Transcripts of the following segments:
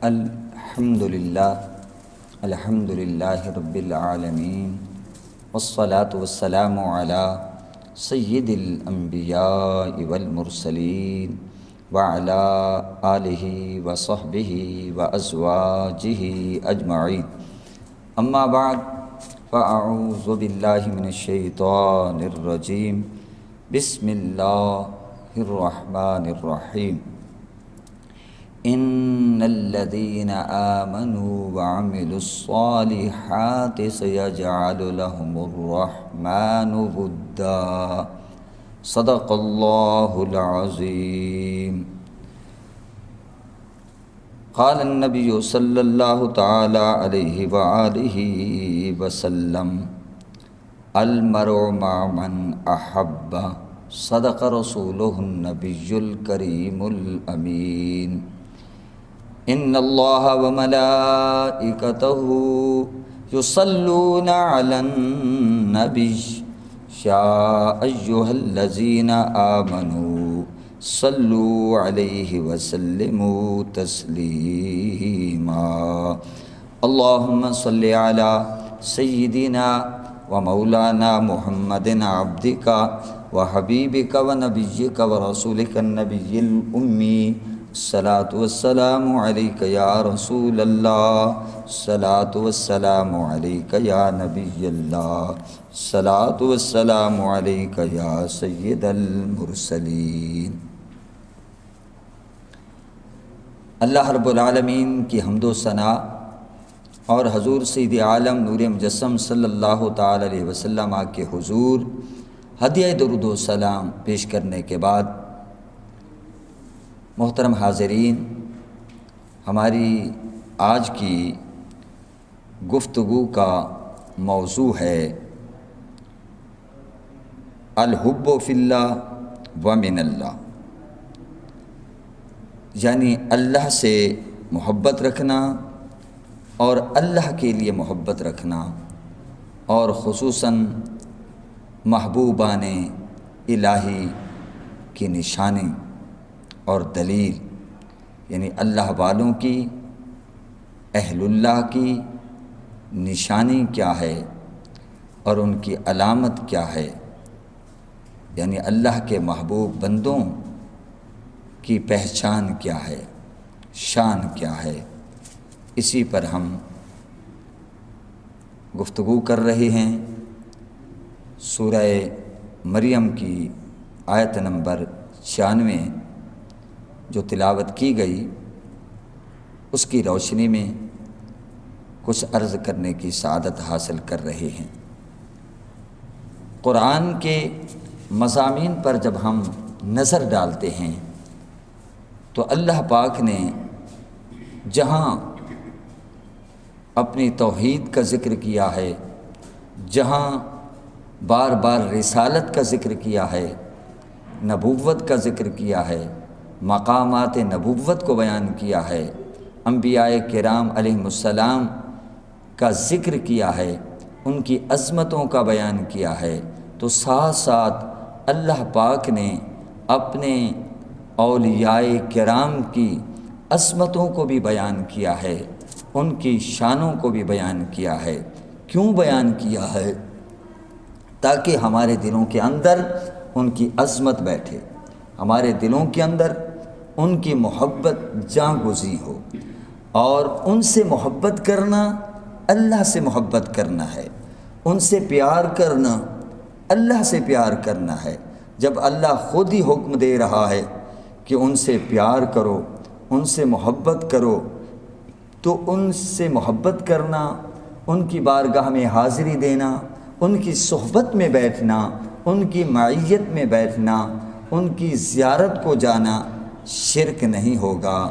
الحمد للہ رب العالمین والصلاة والسلام علی سید الانبیاء والمرسلین وعلی آلہ وصحبہ وازواجہ اجمعین، اما بعد فاعوذ باللہ من الشیطان الرجیم، بسم اللہ الرحمن الرحیم۔ ان الذين آمنوا وعملوا الصالحات سيجعل لهم الرحمن ودا، صدق اللہ العظیم۔ قال النبی صلی اللہ تعالی علیہ وآلہ وسلم: المرء مع من احب، صدق رسولہ النبی الکریم الامین۔ ان اللہ وملائکتہ یصلون علی النبی یا ایہا الذین آمنوا صلوا علیہ وسلموا تسلیما۔ اللہم صل علی سیدنا ومولانا محمد عبدک وحبیبک ونبیک ورسولک النبی الأمی، الصلاة والسلام علیک یا رسول اللہ، الصلاة والسلام علیک یا نبی اللہ، الصلاة والسلام علیک یا سید المرسلین۔ اللہ رب العالمین کی حمد و ثنا اور حضور سید عالم نور مجسم صلی اللہ تعالی علیہ وسلم کے حضور ہدیہ درود و سلام پیش کرنے کے بعد، محترم حاضرین، ہماری آج کی گفتگو کا موضوع ہے الحب فی اللہ و من اللہ، یعنی اللہ سے محبت رکھنا اور اللہ کے لیے محبت رکھنا، اور خصوصاً محبوبان الہی کی نشانی اور دلیل، یعنی اللہ والوں کی، اہل اللہ کی نشانی کیا ہے اور ان کی علامت کیا ہے، یعنی اللہ کے محبوب بندوں کی پہچان کیا ہے، شان کیا ہے، اسی پر ہم گفتگو کر رہے ہیں۔ سورہ مریم کی آیت نمبر 96 جو تلاوت کی گئی، اس کی روشنی میں کچھ عرض کرنے کی سعادت حاصل کر رہے ہیں۔ قرآن کے مضامین پر جب ہم نظر ڈالتے ہیں تو اللہ پاک نے جہاں اپنی توحید کا ذکر کیا ہے، جہاں بار بار رسالت کا ذکر کیا ہے، نبوت کا ذکر کیا ہے، مقامات نبوت کو بیان کیا ہے، انبیاء کرام علیہم السلام کا ذکر کیا ہے، ان کی عظمتوں کا بیان کیا ہے، تو ساتھ ساتھ اللہ پاک نے اپنے اولیاء کرام کی عظمتوں کو بھی بیان کیا ہے، ان کی شانوں کو بھی بیان کیا ہے۔ کیوں بیان کیا ہے؟ تاکہ ہمارے دلوں کے اندر ان کی عظمت بیٹھے، ہمارے دلوں کے اندر ان کی محبت جاں گزی ہو، اور ان سے محبت کرنا اللہ سے محبت کرنا ہے، ان سے پیار کرنا اللہ سے پیار کرنا ہے۔ جب اللہ خود ہی حکم دے رہا ہے کہ ان سے پیار کرو، ان سے محبت کرو، تو ان سے محبت کرنا، ان کی بارگاہ میں حاضری دینا، ان کی صحبت میں بیٹھنا، ان کی معیت میں بیٹھنا، ان کی زیارت کو جانا شرک نہیں ہوگا،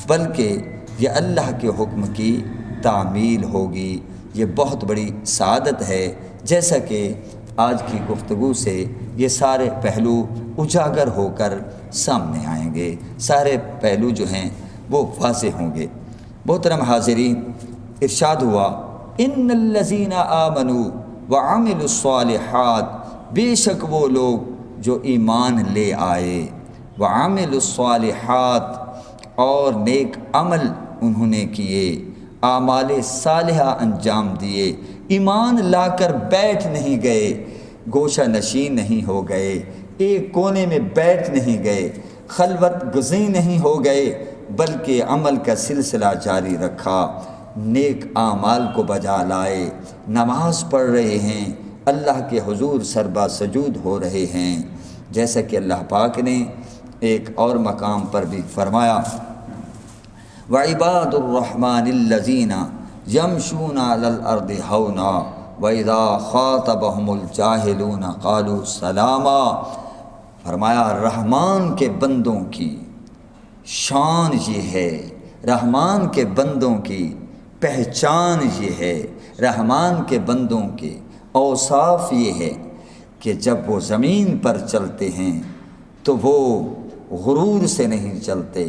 بلکہ یہ اللہ کے حکم کی تعمیل ہوگی۔ یہ بہت بڑی سعادت ہے، جیسا کہ آج کی گفتگو سے یہ سارے پہلو اجاگر ہو کر سامنے آئیں گے، سارے پہلو جو ہیں وہ واضح ہوں گے۔ محترم حاضرین، ارشاد ہوا: ان الذین آمنوا وعملوا الصالحات، بے شک وہ لوگ جو ایمان لے آئے، وعملوا الصالحات، اور نیک عمل انہوں نے کیے، اعمال صالحہ انجام دیے، ایمان لا کر بیٹھ نہیں گئے، گوشہ نشین نہیں ہو گئے، ایک کونے میں بیٹھ نہیں گئے، خلوت گزیں نہیں ہو گئے، بلکہ عمل کا سلسلہ جاری رکھا، نیک اعمال کو بجا لائے، نماز پڑھ رہے ہیں، اللہ کے حضور سربا سجود ہو رہے ہیں، جیسا کہ اللہ پاک نے ایک اور مقام پر بھی فرمایا، وعباد الرحمن الذین یمشون علی الارض ہونا وَإِذَا خَاطَبَهُمُ الْجَاهِلُونَ قَالُوا سَلَامًا۔ فرمایا رحمان کے بندوں کی شان یہ ہے، رحمان کے بندوں کی پہچان یہ ہے، رحمان کے بندوں کے اوصاف یہ ہے کہ جب وہ زمین پر چلتے ہیں تو وہ غرور سے نہیں چلتے،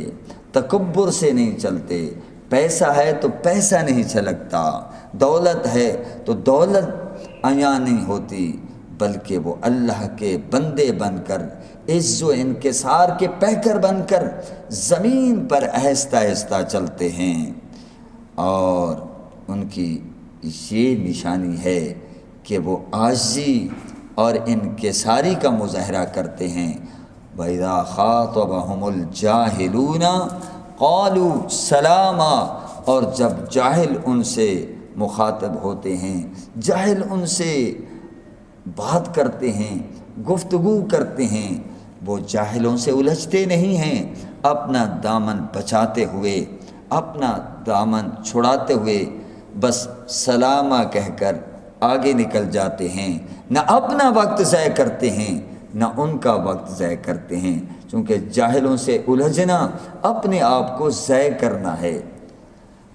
تکبر سے نہیں چلتے، پیسہ ہے تو پیسہ نہیں چھلکتا، دولت ہے تو دولت عیاں نہیں ہوتی، بلکہ وہ اللہ کے بندے بن کر، عز و انکسار کے پیکر بن کر زمین پر آہستہ آہستہ چلتے ہیں، اور ان کی یہ نشانی ہے کہ وہ عاجزی اور انکساری کا مظاہرہ کرتے ہیں۔ وَإِذَا خَاطَبَهُمُ الْجَاهِلُونَ قَالُوا سَلَامًا، اور جب جاہل ان سے مخاطب ہوتے ہیں، جاہل ان سے بات کرتے ہیں، گفتگو کرتے ہیں، وہ جاہلوں سے الجھتے نہیں ہیں، اپنا دامن بچاتے ہوئے، اپنا دامن چھڑاتے ہوئے بس سلامہ کہہ کر آگے نکل جاتے ہیں، نہ اپنا وقت ضائع کرتے ہیں نہ ان کا وقت ضائع کرتے ہیں، چونکہ جاہلوں سے الجھنا اپنے آپ کو ضائع کرنا ہے۔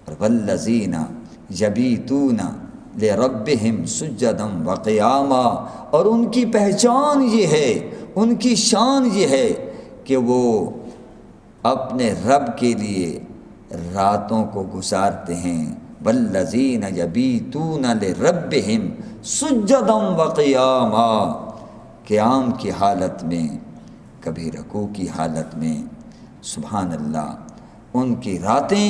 وَالَّذِينَ يَبِيتُونَ لِرَبِّهِمْ سُجَّدًا وَقِيَامًا، اور ان کی پہچان یہ ہے، ان کی شان یہ ہے کہ وہ اپنے رب کے لیے راتوں کو گزارتے ہیں۔ وَالَّذِينَ يَبِيتُونَ لِرَبِّهِمْ سُجَّدًا وَقِيَامًا، قیام کی حالت میں، کبھی رکوع کی حالت میں، سبحان اللہ، ان کی راتیں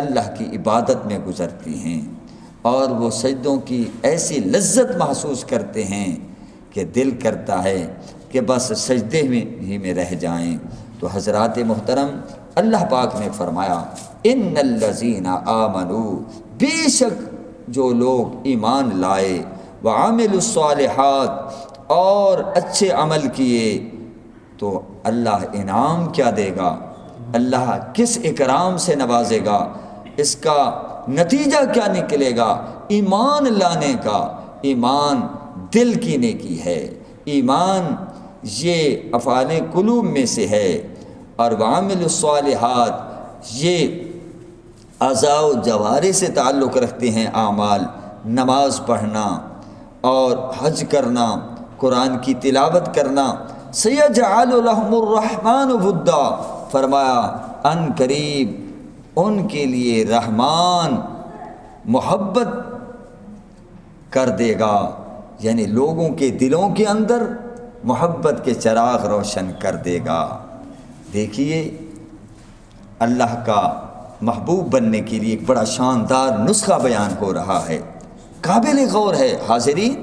اللہ کی عبادت میں گزرتی ہیں، اور وہ سجدوں کی ایسی لذت محسوس کرتے ہیں کہ دل کرتا ہے کہ بس سجدے میں رہ جائیں۔ تو حضرات محترم، اللہ پاک نے فرمایا ان الذین آمنوا، بے شک جو لوگ ایمان لائے، وعملوا الصالحات، اور اچھے عمل کیے، تو اللہ انعام کیا دے گا، اللہ کس اکرام سے نوازے گا، اس کا نتیجہ کیا نکلے گا، ایمان لانے کا۔ ایمان دل کی نیکی ہے، ایمان یہ افعال قلوب میں سے ہے، اور وعمل الصالحات یہ اعضاء و جوارح سے تعلق رکھتے ہیں اعمال، نماز پڑھنا اور حج کرنا، قرآن کی تلاوت کرنا۔ سَيَجْعَلُ لَهُمُ الرَّحْمَنُ وُدًّا، فرمایا ان قریب ان کے لیے رحمان محبت کر دے گا، یعنی لوگوں کے دلوں کے اندر محبت کے چراغ روشن کر دے گا۔ دیکھیے اللہ کا محبوب بننے کے لیے ایک بڑا شاندار نسخہ بیان ہو رہا ہے، قابل غور ہے۔ حاضرین،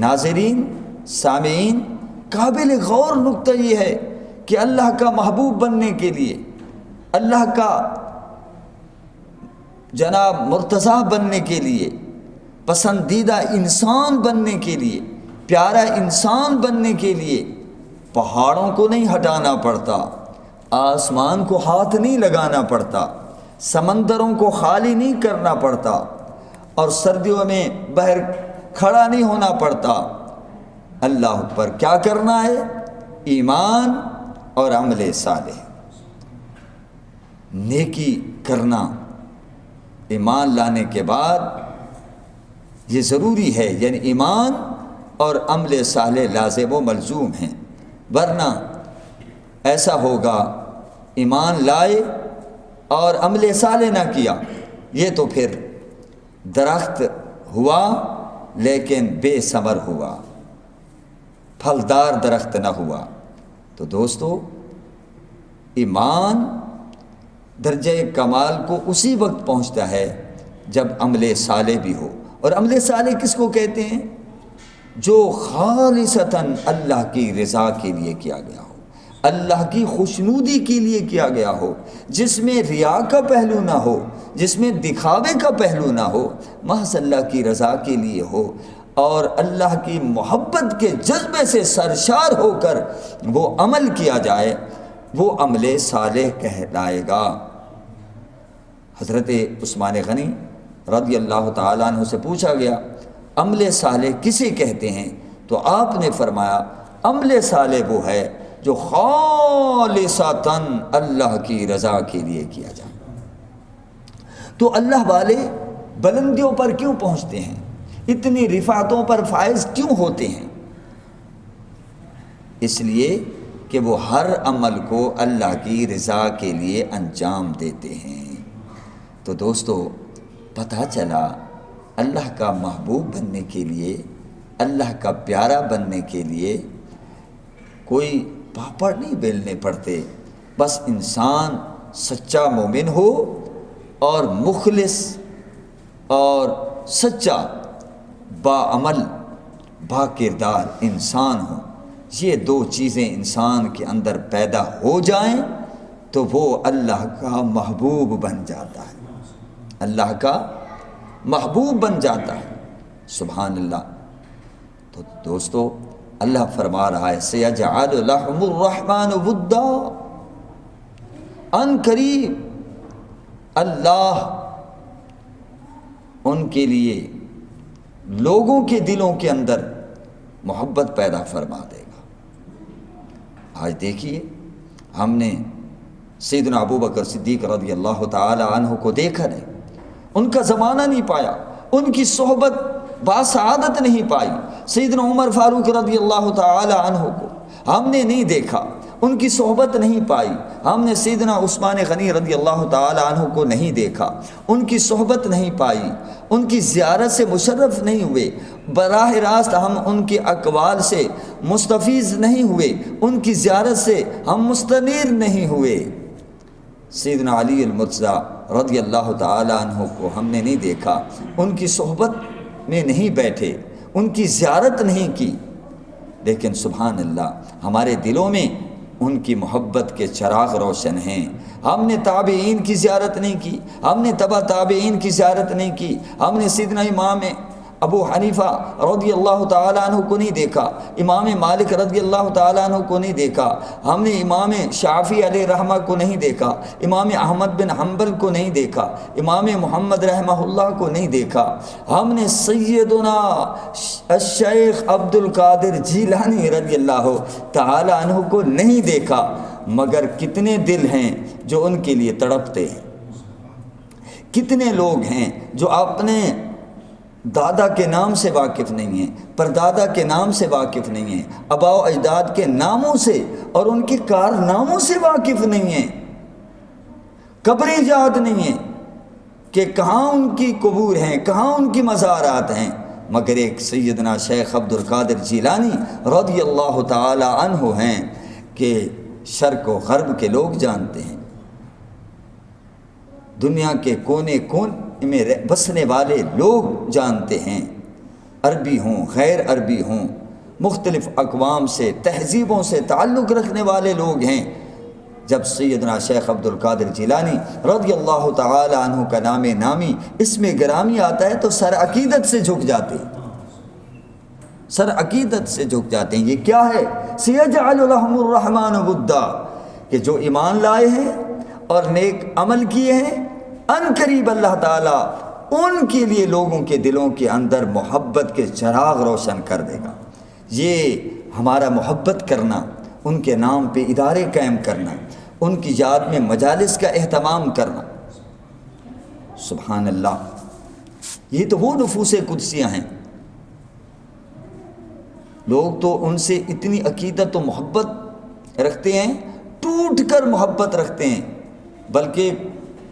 ناظرین، سامعین، قابل غور نقطہ یہ ہے کہ اللہ کا محبوب بننے کے لیے، اللہ کا جناب مرتضیٰ بننے کے لیے، پسندیدہ انسان بننے کے لیے، پیارا انسان بننے کے لیے پہاڑوں کو نہیں ہٹانا پڑتا، آسمان کو ہاتھ نہیں لگانا پڑتا، سمندروں کو خالی نہیں کرنا پڑتا، اور سردیوں میں باہر کھڑا نہیں ہونا پڑتا۔ اللہ پر کیا کرنا ہے؟ ایمان اور عمل صالح، نیکی کرنا۔ ایمان لانے کے بعد یہ ضروری ہے، یعنی ایمان اور عمل صالح لازم و ملزوم ہیں، ورنہ ایسا ہوگا ایمان لائے اور عمل صالح نہ کیا، یہ تو پھر درخت ہوا لیکن بے ثمر ہوا، پھلدار درخت نہ ہوا۔ تو دوستو، ایمان درجہ کمال کو اسی وقت پہنچتا ہے جب عمل صالح بھی ہو. اور عمل صالح کس کو کہتے ہیں؟ جو خالصتاً اللہ کی رضا کے لیے کیا گیا ہو، اللہ کی خوشنودی کے لیے کیا گیا ہو، جس میں ریا کا پہلو نہ ہو، جس میں دکھاوے کا پہلو نہ ہو، محض اللہ کی رضا کے لیے ہو اور اللہ کی محبت کے جذبے سے سرشار ہو کر وہ عمل کیا جائے، وہ عمل صالح کہلائے گا. حضرت عثمان غنی رضی اللہ تعالیٰ عنہ سے پوچھا گیا عمل صالح کسے کہتے ہیں؟ تو آپ نے فرمایا عمل صالح وہ ہے جو خالصتاً اللہ کی رضا کے لیے کیا جائے. تو اللہ والے بلندیوں پر کیوں پہنچتے ہیں؟ اتنی رفعتوں پر فائز کیوں ہوتے ہیں؟ اس لیے کہ وہ ہر عمل کو اللہ کی رضا کے لیے انجام دیتے ہیں. تو دوستو پتہ چلا اللہ کا محبوب بننے کے لیے، اللہ کا پیارا بننے کے لیے کوئی پاپڑ نہیں بیلنے پڑتے. بس انسان سچا مومن ہو اور مخلص اور سچا باعمل با کردار انسان ہو. یہ دو چیزیں انسان کے اندر پیدا ہو جائیں تو وہ اللہ کا محبوب بن جاتا ہے، اللہ کا محبوب بن جاتا ہے. سبحان اللہ. تو دوستو اللہ فرما رہا ہے سَيَجْعَلُ لَهُمُ الرَّحْمَنُ وُدًّا، ان قریب اللہ ان کے لیے لوگوں کے دلوں کے اندر محبت پیدا فرما دے گا. آج دیکھیے ہم نے سیدنا ابو بکر صدیق رضی اللہ تعالی عنہ کو دیکھا نہیں، ان کا زمانہ نہیں پایا، ان کی صحبت باسعادت نہیں پائی. سیدنا عمر فاروق رضی اللہ تعالی عنہ کو ہم نے نہیں دیکھا، ان کی صحبت نہیں پائی. ہم نے سیدنا عثمان غنی رضی اللہ تعالی عنہ کو نہیں دیکھا، ان کی صحبت نہیں پائی، ان کی زیارت سے مشرف نہیں ہوئے، براہ راست ہم ان کے اقوال سے مستفیض نہیں ہوئے، ان کی زیارت سے ہم مستنیر نہیں ہوئے. سیدنا علی المرتضیٰ رضی اللہ تعالی عنہ کو ہم نے نہیں دیکھا، ان کی صحبت میں نہیں بیٹھے، ان کی زیارت نہیں کی. لیکن سبحان اللہ ہمارے دلوں میں ان کی محبت کے چراغ روشن ہیں. ہم نے تابعین کی زیارت نہیں کی، ہم نے تبع تابعین کی زیارت نہیں کی، ہم نے سیدنا امام ابو حنیفہ رضی اللہ تعالیٰ عنہ کو نہیں دیکھا، امام مالک رضی اللہ تعالیٰ عنہ کو نہیں دیکھا، ہم نے امام شافعی علیہ رحمہ کو نہیں دیکھا، امام احمد بن حنبل کو نہیں دیکھا، امام محمد رحمہ اللہ کو نہیں دیکھا. ہم نے سیدنا الشیخ عبد القادر جیلانی رضی اللہ تعالیٰ عنہ کو نہیں دیکھا. مگر کتنے دل ہیں جو ان کے لیے تڑپتے ہیں، کتنے لوگ ہیں جو اپنے دادا کے نام سے واقف نہیں ہیں، پردادا کے نام سے واقف نہیں ہیں، آباء و اجداد کے ناموں سے اور ان کے کارناموں سے واقف نہیں ہیں، قبریں یاد نہیں ہیں کہ کہاں ان کی قبور ہیں، کہاں ان کی مزارات ہیں. مگر ایک سیدنا شیخ عبد القادر جیلانی رضی اللہ تعالی عنہ ہیں کہ شرق و غرب کے لوگ جانتے ہیں، دنیا کے کونے کونے میں بسنے والے لوگ جانتے ہیں، عربی ہوں غیر عربی ہوں، مختلف اقوام سے تہذیبوں سے تعلق رکھنے والے لوگ ہیں. جب سیدنا شیخ عبد القادر جیلانی رضی اللہ تعالی عنہ کا نام نامی اس میں گرامی آتا ہے تو سر عقیدت سے جھک جاتے ہیں، سر عقیدت سے جھک جاتے ہیں. یہ کیا ہے؟ سیجعل لهم الرحمن ودا، کہ جو ایمان لائے ہیں اور نیک عمل کیے ہیں، ان قریب اللہ تعالیٰ ان کے لیے لوگوں کے دلوں کے اندر محبت کے چراغ روشن کر دے گا. یہ ہمارا محبت کرنا، ان کے نام پہ ادارے قائم کرنا، ان کی یاد میں مجالس کا اہتمام کرنا، سبحان اللہ، یہ تو وہ نفوس قدسیاں ہیں. لوگ تو ان سے اتنی عقیدت و محبت رکھتے ہیں، ٹوٹ کر محبت رکھتے ہیں. بلکہ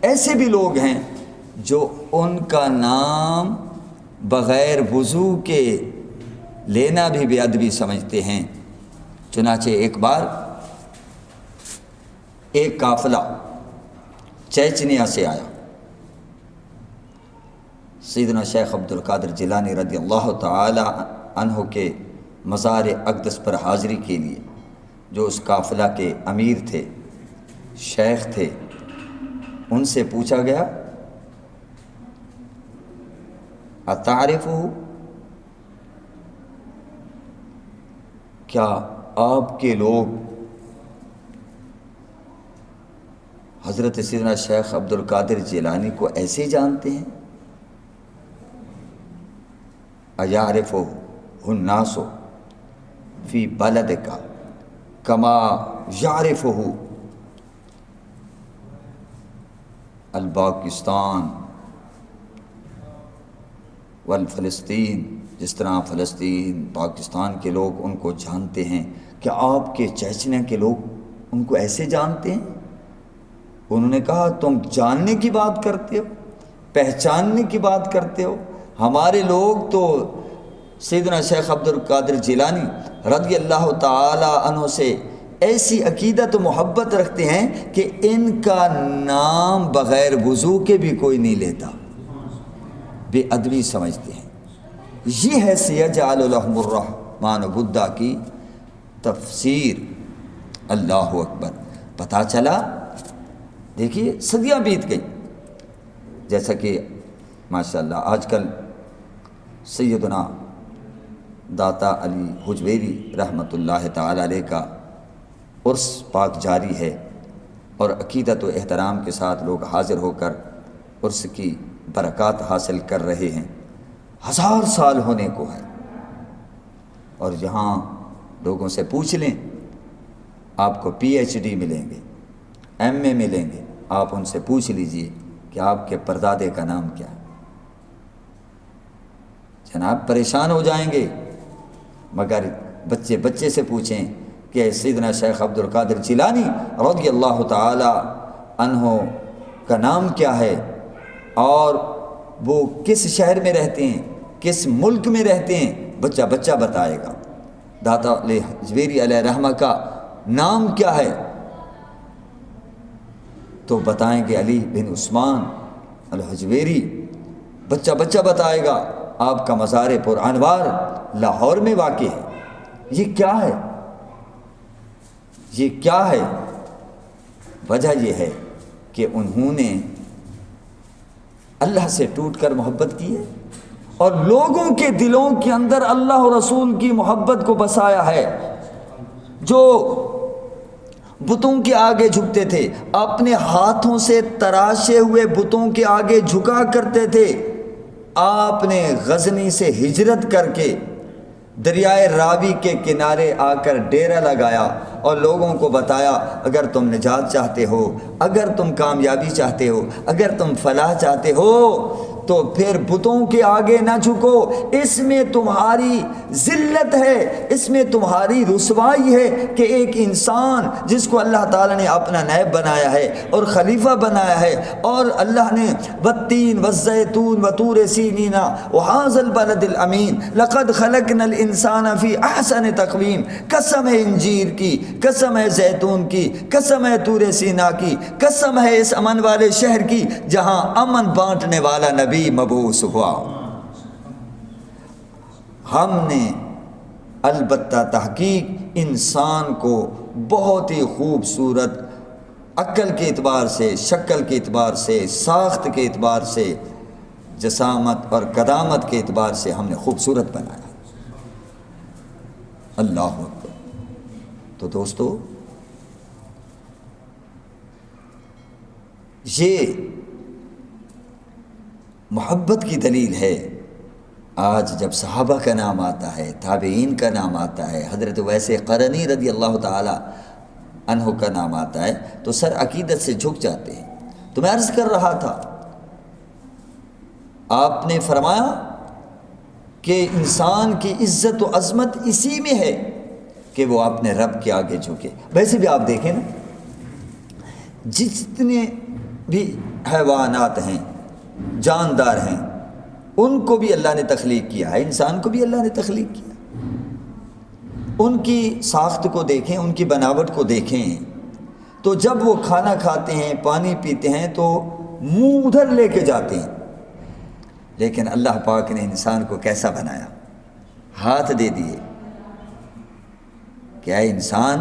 ایسے بھی لوگ ہیں جو ان کا نام بغیر وضو کے لینا بھی بے ادبی سمجھتے ہیں. چنانچہ ایک بار ایک قافلہ چیچنیا سے آیا۔ سیدنا شیخ عبد القادر جیلانی رضی اللہ تعالی عنہ کے مزار اقدس پر حاضری کے لیے جو اس قافلہ کے امیر تھے، شیخ تھے، ان سے پوچھا گیا اتعرفہ، کیا آپ کے لوگ حضرت سیدنا شیخ عبد القادر جیلانی کو ایسے جانتے ہیں؟ اَیَعْرِفُهُ النَّاسُ فِي بَلَدِكَ كَمَا يَعْرِفُهُ الپاکستان والفلسطین، جس طرح فلسطین پاکستان کے لوگ ان کو جانتے ہیں، کہ آپ کے چیچنیا کے لوگ ان کو ایسے جانتے ہیں؟ انہوں نے کہا تم جاننے کی بات کرتے ہو، پہچاننے کی بات کرتے ہو، ہمارے لوگ تو سیدنا شیخ عبد القادر جیلانی رضی اللہ تعالی عنہ سے ایسی عقیدت و محبت رکھتے ہیں کہ ان کا نام بغیر وضو کے بھی کوئی نہیں لیتا، بے ادبی سمجھتے ہیں۔ یہ ہے سیجعل لهم الرحمن بدھا کی تفسیر۔ اللہ اکبر۔ پتہ چلا، دیکھیے صدیاں بیت گئی، جیسا کہ ماشاءاللہ آج کل سیدنا داتا علی حجویری رحمۃ اللہ تعالی علیہ کا عرس پاک جاری ہے، اور عقیدت و احترام کے ساتھ لوگ حاضر ہو کر عرس کی برکات حاصل کر رہے ہیں۔ 1000 سال ہونے کو ہے، اور یہاں لوگوں سے پوچھ لیں، آپ کو PhD ملیں گے، MA ملیں گے، آپ ان سے پوچھ لیجئے کہ آپ کے پردادے کا نام کیا ہے، جناب پریشان ہو جائیں گے۔ مگر بچے سے پوچھیں کہ سیدنا شیخ عبد القادر جیلانی رضی اللہ تعالی عنہ کا نام کیا ہے، اور وہ کس شہر میں رہتے ہیں، کس ملک میں رہتے ہیں، بچہ بتائے گا۔ داتا علی حجویری علیہ رحمہ کا نام کیا ہے تو بتائیں گے علی بن عثمان الحجویری، بچہ بتائے گا۔ آپ کا مزار پر انوار لاہور میں واقع ہے۔ یہ کیا ہے؟ یہ کیا ہے؟ وجہ یہ ہے کہ انہوں نے اللہ سے ٹوٹ کر محبت کی ہے، اور لوگوں کے دلوں کے اندر اللہ و رسول کی محبت کو بسایا ہے۔ جو بتوں کے آگے جھکتے تھے، اپنے ہاتھوں سے تراشے ہوئے بتوں کے آگے جھکا کرتے تھے، آپ نے غزنی سے ہجرت کر کے دریائے راوی کے کنارے آ کر ڈیرا لگایا، اور لوگوں کو بتایا اگر تم نجات چاہتے ہو، اگر تم کامیابی چاہتے ہو، اگر تم فلاح چاہتے ہو تو پھر بتوں کے آگے نہ جھکو، اس میں تمہاری ذلت ہے، اس میں تمہاری رسوائی ہے کہ ایک انسان جس کو اللہ تعالیٰ نے اپنا نائب بنایا ہے اور خلیفہ بنایا ہے، اور اللہ نے والتین والزیتون وطور سینین وہذا البلد الامین لقد خلقنا الانسان فی احسن تقویم، قسم ہے انجیر کی، قسم ہے زیتون کی، قسم ہے طور سینا کی، قسم ہے اس امن والے شہر کی جہاں امن بانٹنے والا نبی مبعوث ہوا۔ ہم نے البتہ تحقیق انسان کو بہت ہی خوبصورت عقل کے اعتبار سے، شکل کے اعتبار سے، ساخت کے اعتبار سے، جسامت اور قدامت کے اعتبار سے ہم نے خوبصورت بنایا۔ اللہ اکبر۔ تو دوستو، یہ محبت کی دلیل ہے۔ آج جب صحابہ کا نام آتا ہے، تابعین کا نام آتا ہے، حضرت ویس قرنی رضی اللہ تعالی عنہ کا نام آتا ہے، تو سر عقیدت سے جھک جاتے ہیں۔ تو میں عرض کر رہا تھا، آپ نے فرمایا کہ انسان کی عزت و عظمت اسی میں ہے کہ وہ اپنے رب کے آگے جھکے۔ ویسے بھی آپ دیکھیں نا، جتنے بھی حیوانات ہیں، جاندار ہیں، ان کو بھی اللہ نے تخلیق کیا ہے، انسان کو بھی اللہ نے تخلیق کیا۔ ان کی ساخت کو دیکھیں، ان کی بناوٹ کو دیکھیں تو جب وہ کھانا کھاتے ہیں پانی پیتے ہیں تو منہ ادھر لے کے جاتے ہیں، لیکن اللہ پاک نے انسان کو کیسا بنایا؟ ہاتھ دے دیے کہ اے انسان،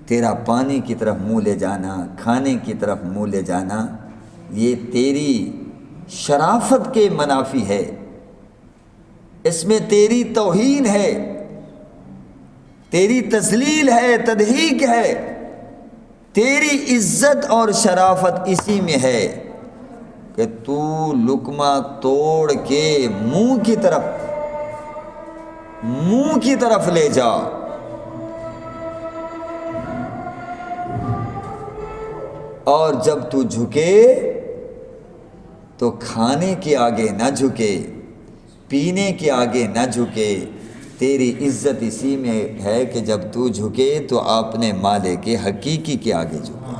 تیرا پانی کی طرف منہ لے جانا، کھانے کی طرف منہ لے جانا، یہ تیری شرافت کے منافی ہے، اس میں تیری توہین ہے، تیری تذلیل ہے، تضحیک ہے، تیری عزت اور شرافت اسی میں ہے کہ تو لقمہ توڑ کے منہ کی طرف لے جا۔ اور جب تو جھکے تو کھانے کے آگے نہ جھکے، پینے کے آگے نہ جھکے، تیری عزت اسی میں ہے کہ جب تو جھکے تو اپنے مالک حقیقی کے آگے جھکے،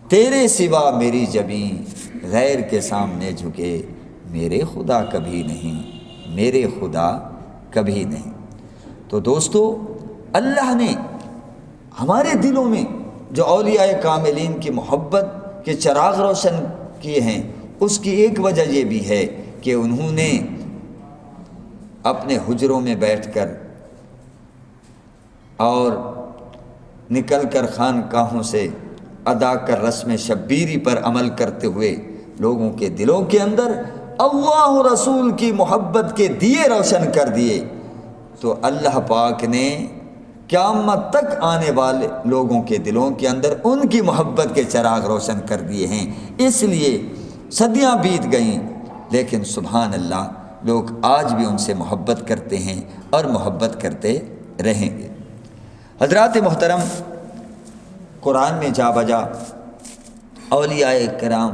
تیرے سوا میری جبیں غیر کے سامنے جھکے، میرے خدا کبھی نہیں، میرے خدا کبھی نہیں۔ تو دوستو، اللہ نے ہمارے دلوں میں جو اولیاء کاملین کی محبت کے چراغ روشن کیے ہیں، اس کی ایک وجہ یہ بھی ہے کہ انہوں نے اپنے حجروں میں بیٹھ کر اور نکل کر خانقاہوں سے ادا کر رسم شبیری پر عمل کرتے ہوئے لوگوں کے دلوں کے اندر اللہ رسول کی محبت کے دیے روشن کر دیے۔ تو اللہ پاک نے قیامت تک آنے والے لوگوں کے دلوں کے اندر ان کی محبت کے چراغ روشن کر دیے ہیں۔ اس لیے صدیاں بیت گئیں، لیکن سبحان اللہ، لوگ آج بھی ان سے محبت کرتے ہیں اور محبت کرتے رہیں گے۔ حضرات محترم، قرآن میں جا بجا اولیاء کرام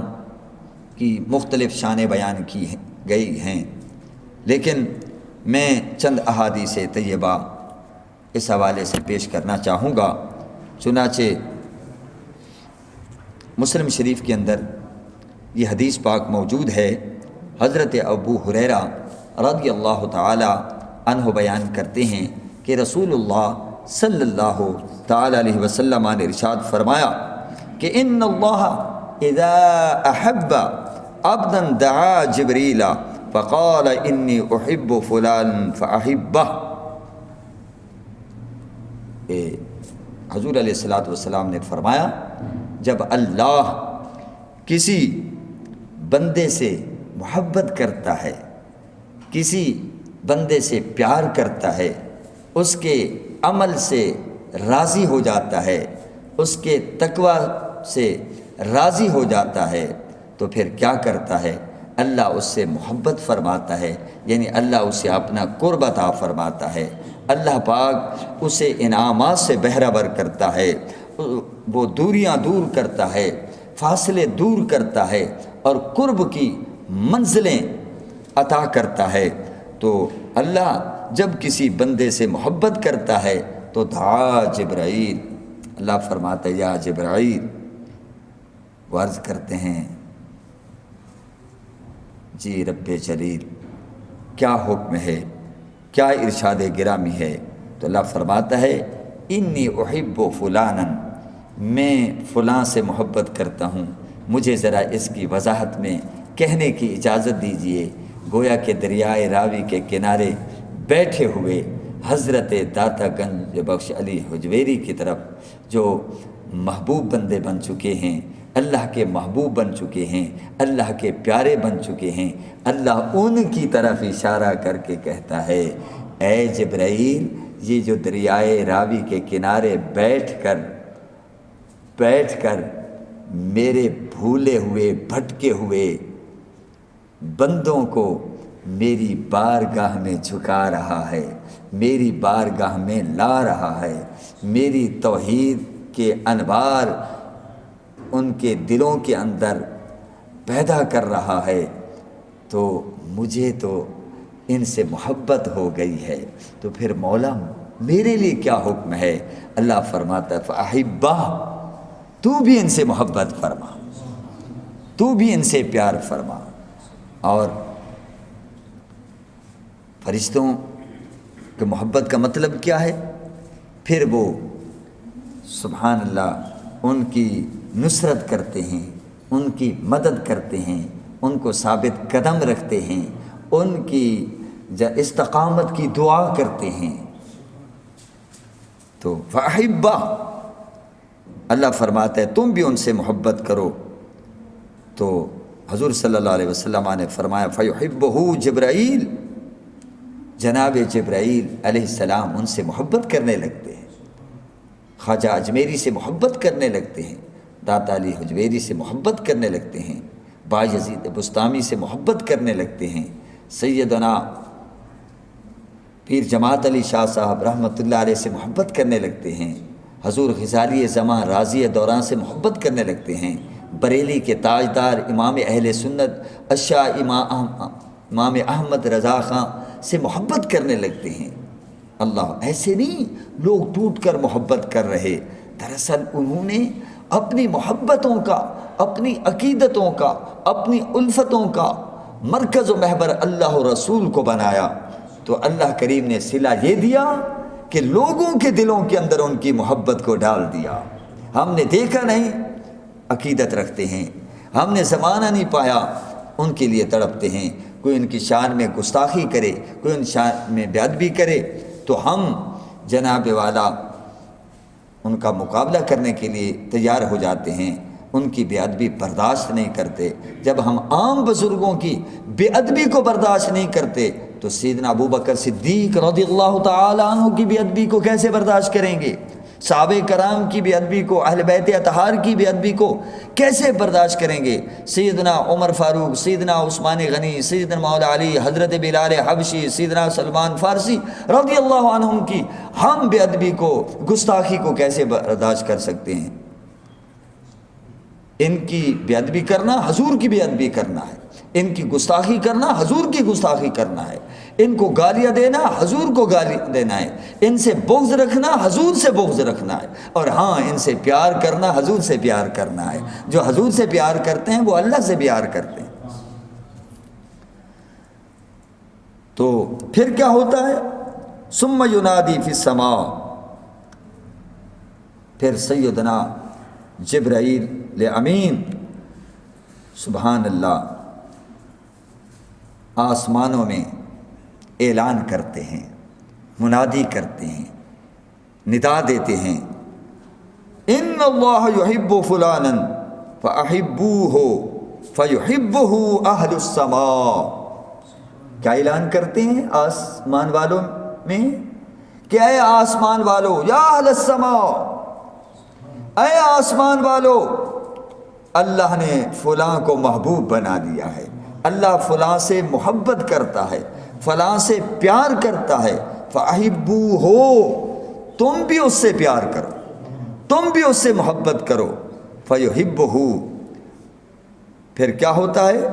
کی مختلف شانیں بیان کی گئی ہیں، لیکن میں چند احادیث طیبہ اس حوالے سے پیش کرنا چاہوں گا۔ چنانچہ مسلم شریف کے اندر یہ حدیث پاک موجود ہے، حضرت ابو ہریرہ رضی اللہ تعالی عنہ بیان کرتے ہیں کہ رسول اللہ صلی اللہ تعالی علیہ وسلم نے ارشاد فرمایا کہ ان اللہ اذا احب عبدا دعا جبریل فقال انی احب فلان فاحبہ۔ حضور علیہ الصلوۃ والسلام نے فرمایا، جب اللہ کسی بندے سے محبت کرتا ہے، کسی بندے سے پیار کرتا ہے، اس کے عمل سے راضی ہو جاتا ہے، اس کے تقوی سے راضی ہو جاتا ہے، تو پھر کیا کرتا ہے؟ اللہ اس سے محبت فرماتا ہے، یعنی اللہ اسے اپنا قرب عطا فرماتا ہے، اللہ پاک اسے انعامات سے بہرہور کرتا ہے، وہ دوریاں دور کرتا ہے، فاصلے دور کرتا ہے اور قرب کی منزلیں عطا کرتا ہے۔ تو اللہ جب کسی بندے سے محبت کرتا ہے تو دعا جبرائیل، اللہ فرماتا ہے یا جبرائیل، وہ عرض کرتے ہیں جی رب جلیل کیا حکم ہے، کیا ارشاد گرامی ہے؟ تو اللہ فرماتا ہے انی احب فلانا، میں فلاں سے محبت کرتا ہوں، مجھے ذرا اس کی وضاحت میں کہنے کی اجازت دیجئے۔ گویا کہ دریائے راوی کے کنارے بیٹھے ہوئے حضرت داتا گنج بخش علی حجویری کی طرف، جو محبوب بندے بن چکے ہیں، اللہ کے محبوب بن چکے ہیں، اللہ کے پیارے بن چکے ہیں، اللہ ان کی طرف اشارہ کر کے کہتا ہے اے جبرائیل، یہ جو دریائے راوی کے کنارے بیٹھ کر میرے بھولے ہوئے بھٹکے ہوئے بندوں کو میری بارگاہ میں جھکا رہا ہے، میری بارگاہ میں لا رہا ہے، میری توحید کے انوار ان کے دلوں کے اندر پیدا کر رہا ہے، تو مجھے تو ان سے محبت ہو گئی ہے، تو پھر مولا میرے لیے کیا حکم ہے؟ اللہ فرماتا ہے فاحبہ، تو بھی ان سے محبت فرما، تو بھی ان سے پیار فرما۔ اور فرشتوں کے محبت کا مطلب کیا ہے؟ پھر وہ سبحان اللہ ان کی نصرت کرتے ہیں، ان کی مدد کرتے ہیں، ان کو ثابت قدم رکھتے ہیں، ان کی استقامت کی دعا کرتے ہیں۔ تو فاحبہ، اللہ فرماتا ہے تم بھی ان سے محبت کرو۔ تو حضور صلی اللہ علیہ وسلم نے فرمایا فیحبہ جبرائیل، جناب جبرائیل علیہ السلام ان سے محبت کرنے لگتے ہیں، خواجہ اجمیری سے محبت کرنے لگتے ہیں، داتا علی حجویری سے محبت کرنے لگتے ہیں، بایزید بستامی سے محبت کرنے لگتے ہیں، سیدنا پیر جماعت علی شاہ صاحب رحمۃ اللہ علیہ سے محبت کرنے لگتے ہیں، حضور غزالی زماں راضی دوراں سے محبت کرنے لگتے ہیں، بریلی کے تاجدار امام اہل سنت اشاہ امام احمد رضا خان سے محبت کرنے لگتے ہیں۔ اللہ ایسے نہیں لوگ ٹوٹ کر محبت کر رہے، دراصل انہوں نے اپنی محبتوں کا، اپنی عقیدتوں کا، اپنی الفتوں کا مرکز و محور اللہ و رسول کو بنایا، تو اللہ کریم نے صلہ یہ دیا کہ لوگوں کے دلوں کے اندر ان کی محبت کو ڈال دیا۔ ہم نے دیکھا نہیں، عقیدت رکھتے ہیں، ہم نے زمانہ نہیں پایا، ان کے لیے تڑپتے ہیں، کوئی ان کی شان میں گستاخی کرے، کوئی ان شان میں بے ادبی کرے تو ہم جناب والا ان کا مقابلہ کرنے کے لیے تیار ہو جاتے ہیں، ان کی بے ادبی برداشت نہیں کرتے۔ جب ہم عام بزرگوں کی بے ادبی کو برداشت نہیں کرتے تو سیدنا ابو بکر صدیق رضی اللہ تعالی عنہ کی بے ادبی کو کیسے برداشت کریں گے؟ صحابہ کرام کی بے ادبی کو، اہل بیت اطہار کی بے ادبی کو کیسے برداشت کریں گے؟ سیدنا عمر فاروق، سیدنا عثمان غنی، سیدنا مولا علی، حضرت بلال حبشی، سیدنا سلمان فارسی رضی اللہ عنہم کی ہم بے ادبی کو، گستاخی کو کیسے برداشت کر سکتے ہیں؟ ان کی بے ادبی کرنا حضور کی بے ادبی کرنا ہے، ان کی گستاخی کرنا حضور کی گستاخی کرنا ہے، ان کو گالیاں دینا حضور کو گالی دینا ہے، ان سے بغض رکھنا حضور سے بغض رکھنا ہے، اور ہاں ان سے پیار کرنا حضور سے پیار کرنا ہے۔ جو حضور سے پیار کرتے ہیں وہ اللہ سے پیار کرتے ہیں۔ تو پھر کیا ہوتا ہے؟ ثم ینادی فی السماء، پھر سیدنا جبرائیل امین سبحان اللہ آسمانوں میں اعلان کرتے ہیں، منادی کرتے ہیں، ندا دیتے ہیں، ان اللہ یحب فلانا فاحبوہ فیحبہ اہل السماء۔ کیا اعلان کرتے ہیں آسمان والوں میں کہ اے آسمان والو، یا اہل السماء، اے آسمان والو، اللہ نے فلاں کو محبوب بنا دیا ہے، اللہ فلاں سے محبت کرتا ہے، فلاں سے پیار کرتا ہے، فاحبوہ، تم بھی اس سے پیار کرو، تم بھی اس سے محبت کرو، فیحبہ، پھر کیا ہوتا ہے؟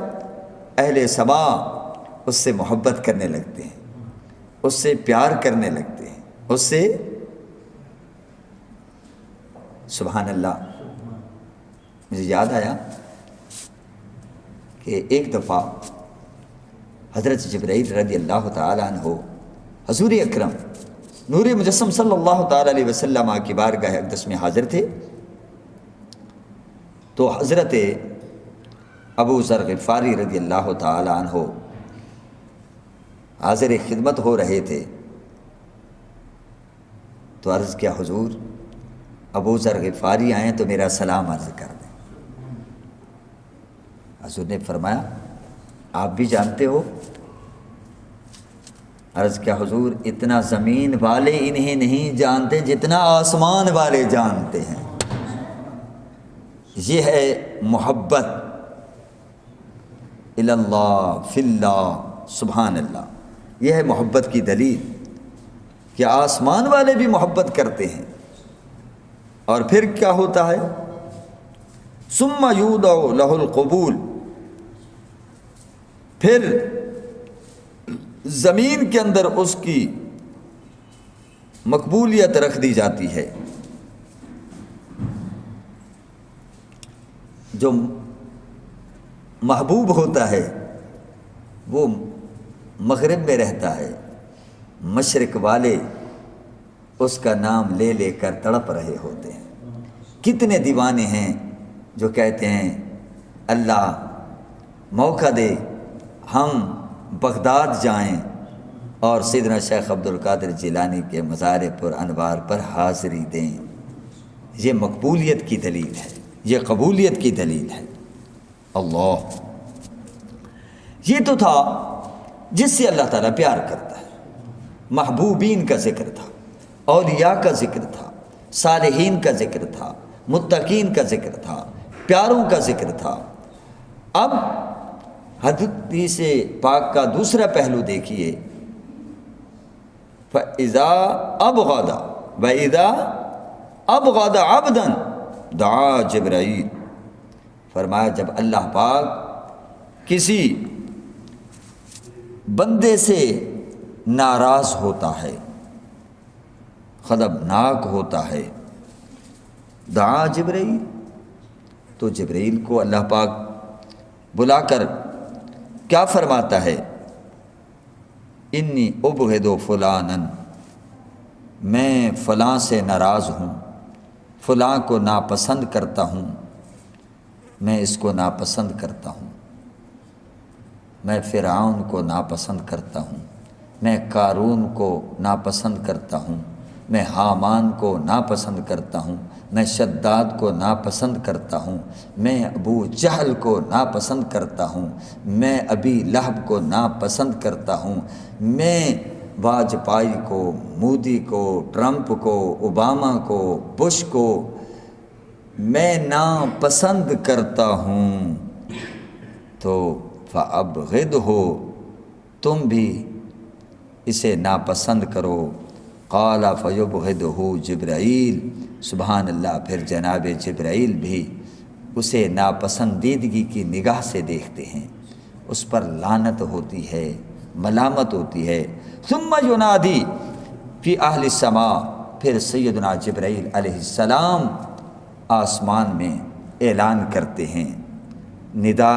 اہل سما اس سے محبت کرنے لگتے ہیں، اس سے پیار کرنے لگتے ہیں، اس سے سبحان اللہ۔ مجھے یاد آیا کہ ایک دفعہ حضرت جبرائیل رضی اللہ تعالی عنہ حضور اکرم نور مجسم صلی اللہ تعالی علیہ وسلم کی بارگاہ اقدس میں حاضر تھے، تو حضرت ابو ذر غفاری رضی اللہ تعالی عنہ حاضر خدمت ہو رہے تھے، تو عرض کیا حضور ابو ذر غفاری آئیں تو میرا سلام عرض کر دیں۔ حضور نے فرمایا آپ بھی جانتے ہو؟ عرض کیا حضور اتنا زمین والے انہیں نہیں جانتے جتنا آسمان والے جانتے ہیں۔ یہ ہے محبت اللہ فی اللہ، سبحان اللہ، یہ ہے محبت کی دلیل کہ آسمان والے بھی محبت کرتے ہیں۔ اور پھر کیا ہوتا ہے؟ ثم یودع لہ القبول، پھر زمین کے اندر اس کی مقبولیت رکھ دی جاتی ہے۔ جو محبوب ہوتا ہے وہ مغرب میں رہتا ہے، مشرق والے اس کا نام لے لے کر تڑپ رہے ہوتے ہیں۔ کتنے دیوانے ہیں جو کہتے ہیں اللہ موقع دے ہم بغداد جائیں اور سیدنا شیخ عبد القادر جیلانی کے مزار پر انوار پر حاضری دیں۔ یہ مقبولیت کی دلیل ہے، یہ قبولیت کی دلیل ہے۔ اللہ، یہ تو تھا جس سے اللہ تعالیٰ پیار کرتا ہے۔ محبوبین کا ذکر تھا، اولیاء کا ذکر تھا، صالحین کا ذکر تھا، متقین کا ذکر تھا، پیاروں کا ذکر تھا۔ اب حدیث پاک کا دوسرا پہلو دیکھیے، فَإِذَا أَبْغَضَ وَإِذَا أَبْغَضَ عَبْدًا دعا جبرائیل۔ فرمایا جب اللہ پاک کسی بندے سے ناراض ہوتا ہے، غضبناک ہوتا ہے، دعا جبرائیل، تو جبرائیل کو اللہ پاک بلا کر کیا فرماتا ہے؟ انی ابغض فلانا، میں فلاں سے ناراض ہوں، فلاں کو ناپسند کرتا ہوں، میں اس کو ناپسند کرتا ہوں، میں فرعون کو ناپسند کرتا ہوں، میں قارون کو ناپسند کرتا ہوں، میں حامان کو ناپسند کرتا ہوں، میں شداد کو ناپسند کرتا ہوں، میں ابو جہل کو ناپسند کرتا ہوں، میں ابی لہب کو ناپسند کرتا ہوں، میں واجپائی کو، مودی کو، ٹرمپ کو، اوباما کو، بش کو میں ناپسند کرتا ہوں۔ تو فَأَبْغِضْهُ، تم بھی اسے ناپسند کرو۔ قال فَيُبْغِضُهُ جبرائیل، سبحان اللہ، پھر جناب جبرائیل بھی اسے ناپسندیدگی کی نگاہ سے دیکھتے ہیں، اس پر لعنت ہوتی ہے، ملامت ہوتی ہے۔ ثم ینادی فی اہل السماء، پھر سیدنا جبرائیل علیہ السلام آسمان میں اعلان کرتے ہیں، ندا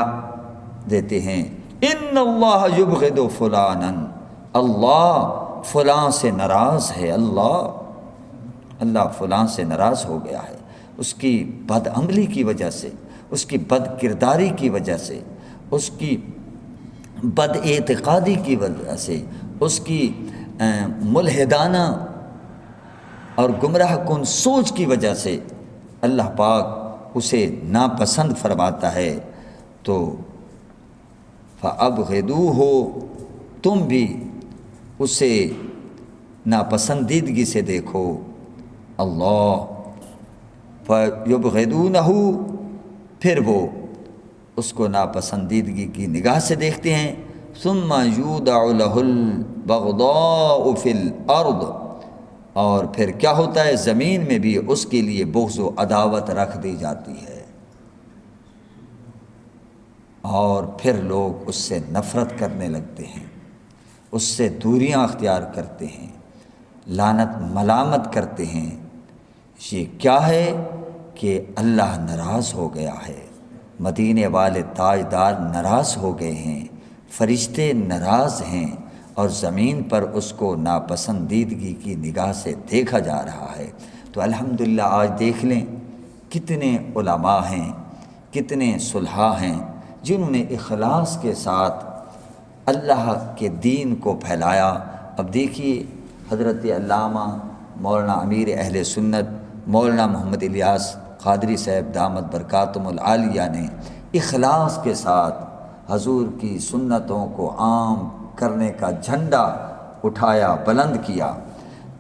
دیتے ہیں، ان اللہ یبغض فلانا، اللہ فلاں سے ناراض ہے، اللہ فلاں سے ناراض ہو گیا ہے، اس کی بد عملی کی وجہ سے، اس کی بد کرداری کی وجہ سے، اس کی بد اعتقادی کی وجہ سے، اس کی ملحدانہ اور گمراہ کن سوچ کی وجہ سے اللہ پاک اسے ناپسند فرماتا ہے۔ تو فَأَبْغِضُوهُ، تم بھی اسے ناپسندیدگی سے دیکھو۔ اللہ، فَيُبْغِضُونَهُ، پھر وہ اس کو ناپسندیدگی کی نگاہ سے دیکھتے ہیں۔ ثُمَّ يُودَعُ لَهُ الْبَغْضَاءُ فِي الْأَرْضِ، اور پھر کیا ہوتا ہے؟ زمین میں بھی اس کے لیے بغض و عداوت رکھ دی جاتی ہے، اور پھر لوگ اس سے نفرت کرنے لگتے ہیں، اس سے دوریاں اختیار کرتے ہیں، لعنت ملامت کرتے ہیں۔ یہ کیا ہے کہ اللہ ناراض ہو گیا ہے، مدینے والے تاجدار ناراض ہو گئے ہیں، فرشتے ناراض ہیں، اور زمین پر اس کو ناپسندیدگی کی نگاہ سے دیکھا جا رہا ہے۔ تو الحمدللہ آج دیکھ لیں کتنے علماء ہیں، کتنے صلحاء ہیں جنہوں نے اخلاص کے ساتھ اللہ کے دین کو پھیلایا۔ اب دیکھیے حضرت علامہ مولانا امیر اہل سنت مولانا محمد الیاس قادری صاحب دامت برکاتہم العالیہ نے اخلاص کے ساتھ حضور کی سنتوں کو عام کرنے کا جھنڈا اٹھایا، بلند کیا۔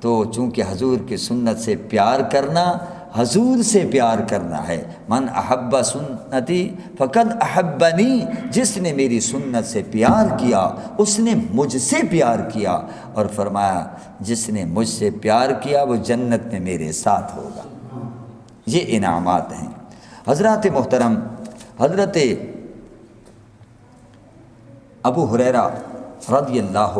تو چونکہ حضور کی سنت سے پیار کرنا حضور سے پیار کرنا ہے، من احب سنتی فقد احبنی، جس نے میری سنت سے پیار کیا اس نے مجھ سے پیار کیا، اور فرمایا جس نے مجھ سے پیار کیا وہ جنت میں میرے ساتھ ہوگا۔ یہ انعامات ہیں۔ حضرات محترم، حضرت ابو ہریرہ رضی اللہ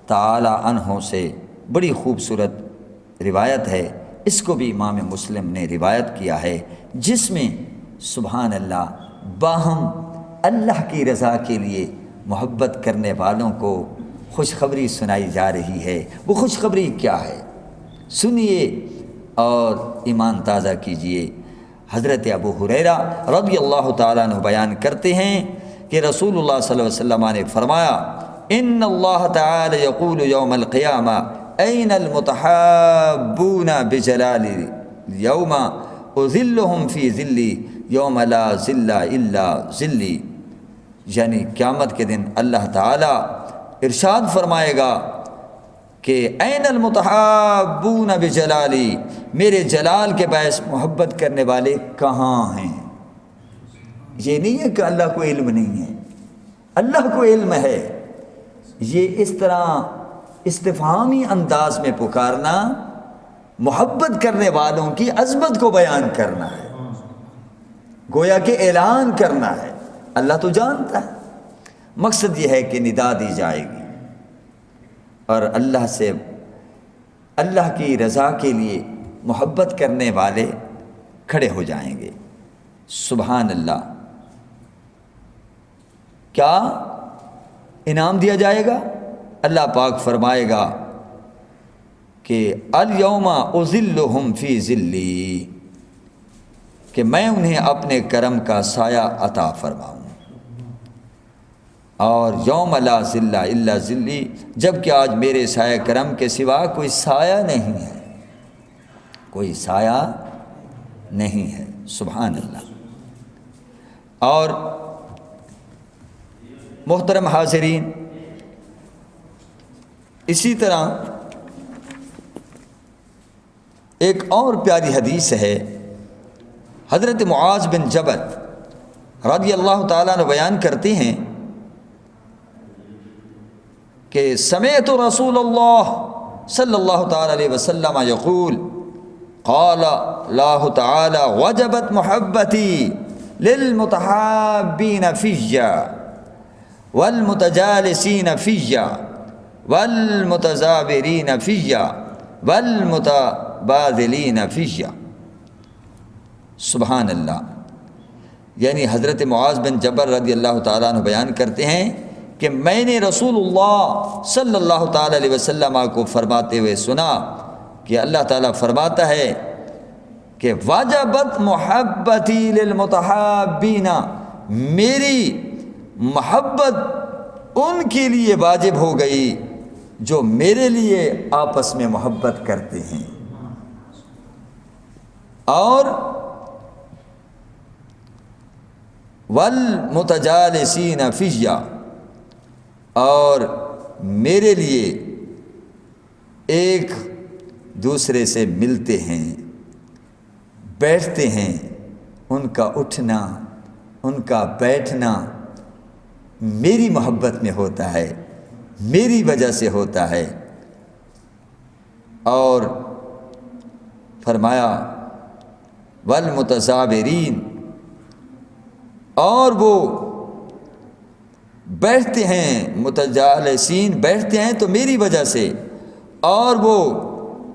تعالی عنہ سے بڑی خوبصورت روایت ہے، اس کو بھی امام مسلم نے روایت کیا ہے، جس میں سبحان اللہ باہم اللہ کی رضا کے لیے محبت کرنے والوں کو خوشخبری سنائی جا رہی ہے۔ وہ خوشخبری کیا ہے؟ سنیے اور ایمان تازہ کیجئے۔ حضرت ابو ہریرہ رضی اللہ تعالیٰ عنہ بیان کرتے ہیں کہ رسول اللہ صلی اللہ علیہ وسلم نے فرمایا، ان اللہ تعالی یقول یوم القیامہ این المتحابون بجلالی یوم اذلہم فی ذلی یوم لا ذل الا ذلی، یعنی قیامت کے دن اللہ تعالی ارشاد فرمائے گا کہ این المتحابون بجلالی، میرے جلال کے باعث محبت کرنے والے کہاں ہیں؟ یہ نہیں ہے کہ اللہ کو علم نہیں ہے، اللہ کو علم ہے۔ یہ اس طرح استفہامی انداز میں پکارنا محبت کرنے والوں کی عظمت کو بیان کرنا ہے، گویا کہ اعلان کرنا ہے۔ اللہ تو جانتا ہے، مقصد یہ ہے کہ ندا دی جائے گی اور اللہ سے، اللہ کی رضا کے لیے محبت کرنے والے کھڑے ہو جائیں گے۔ سبحان اللہ، کیا انعام دیا جائے گا؟ اللہ پاک فرمائے گا کہ الیوم اذلہم فی ذلی، کہ میں انہیں اپنے کرم کا سایہ عطا فرماؤں، اور یوم لا ذل الا ذلی، جب کہ آج میرے سایہ کرم کے سوا کوئی سایہ نہیں ہے، کوئی سایہ نہیں ہے۔ سبحان اللہ۔ اور محترم حاضرین، اسی طرح ایک اور پیاری حدیث ہے، حضرت معاذ بن جبل رضی اللہ تعالیٰ عنہ بیان کرتے ہیں کہ سمعت رسول اللہ صلی اللہ تعالیٰ علیہ وسلم یقول قال اللہ تعالی وجبت محبتی للمتحابین فی والمتجالسین فی والمتزاورین فی والمتبادلین فی۔ سبحان اللہ، یعنی حضرت معاذ بن جبل رضی اللہ تعالیٰ عنہ بیان کرتے ہیں کہ میں نے رسول اللہ صلی اللہ تعالیٰ علیہ وسلم کو فرماتے ہوئے سنا کہ اللہ تعالیٰ فرماتا ہے کہ واجبت محبتی للمتحابین، میری محبت ان کے لیے واجب ہو گئی جو میرے لیے آپس میں محبت کرتے ہیں، اور والمتجالسین فی، اور میرے لیے ایک دوسرے سے ملتے ہیں، بیٹھتے ہیں، ان کا اٹھنا، ان کا بیٹھنا میری محبت میں ہوتا ہے، میری وجہ سے ہوتا ہے۔ اور فرمایا والمتزاورین، اور وہ بیٹھتے ہیں، متجالسین بیٹھتے ہیں تو میری وجہ سے، اور وہ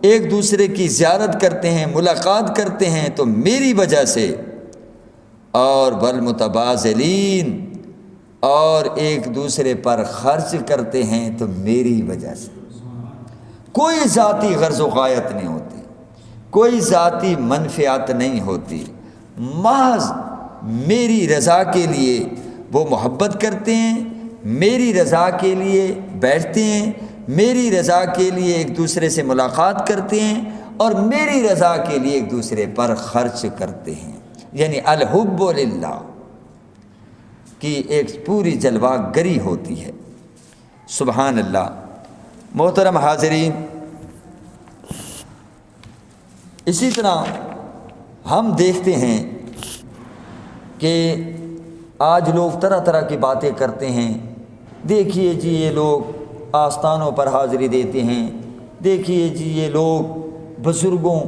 ایک دوسرے کی زیارت کرتے ہیں، ملاقات کرتے ہیں تو میری وجہ سے، اور والمتبادلین، اور ایک دوسرے پر خرچ کرتے ہیں تو میری وجہ سے۔ کوئی ذاتی غرض و غایت نہیں ہوتی، کوئی ذاتی منفعت نہیں ہوتی، محض میری رضا کے لیے وہ محبت کرتے ہیں، میری رضا کے لیے بیٹھتے ہیں، میری رضا کے لیے ایک دوسرے سے ملاقات کرتے ہیں، اور میری رضا کے لیے ایک دوسرے پر خرچ کرتے ہیں، یعنی الحب للہ کی ایک پوری جلوہ گری ہوتی ہے۔ سبحان اللہ۔ محترم حاضرین، اسی طرح ہم دیکھتے ہیں کہ آج لوگ طرح طرح کی باتیں کرتے ہیں۔ دیکھیے جی یہ لوگ آستانوں پر حاضری دیتے ہیں، دیکھیے جی یہ لوگ بزرگوں